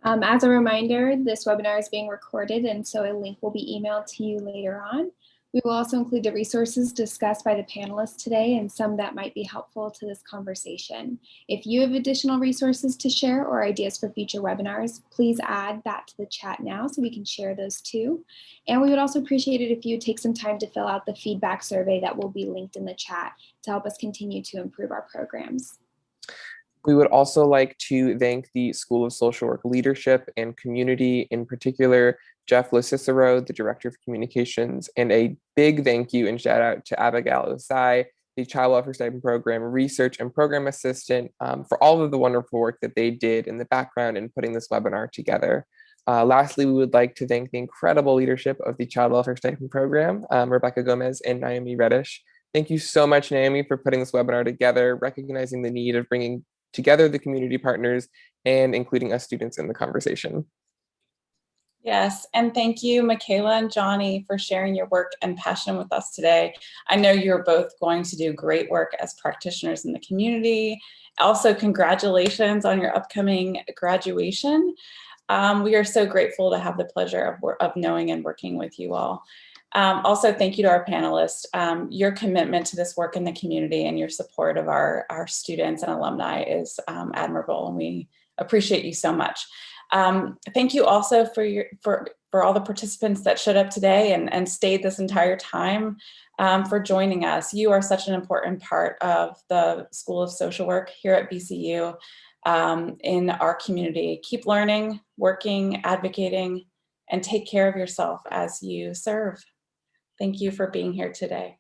Speaker 3: As a reminder, this webinar is being recorded, and so a link will be emailed to you later on. We will also include the resources discussed by the panelists today and some that might be helpful to this conversation. If you have additional resources to share or ideas for future webinars, please add that to the chat now so we can share those too. And we would also appreciate it if you would take some time to fill out the feedback survey that will be linked in the chat to help us continue to improve our programs.
Speaker 2: We would also like to thank the School of Social Work Leadership and Community, in particular, Jeff LoCicero, the Director of Communications, and a big thank you and shout out to Abigail Osai, the Child Welfare Stipend Program Research and Program Assistant, for all of the wonderful work that they did in the background in putting this webinar together. Lastly, we would like to thank the incredible leadership of the Child Welfare Stipend Program, Rebecca Gomez and Naomi Reddish. Thank you so much, Naomi, for putting this webinar together, recognizing the need of bringing together the community partners and including us students in the conversation.
Speaker 1: Yes, and thank you, Michaela and Johnny, for sharing your work and passion with us today. I know you're both going to do great work as practitioners in the community. Also, congratulations on your upcoming graduation. We are so grateful to have the pleasure of knowing and working with you all. Also, thank you to our panelists. Your commitment to this work in the community and your support of our students and alumni is admirable, and we appreciate you so much. Thank you also for for all the participants that showed up today and stayed this entire time, for joining us. You are such an important part of the School of Social Work here at VCU in our community. Keep learning, working, advocating, and take care of yourself as you serve. Thank you for being here today.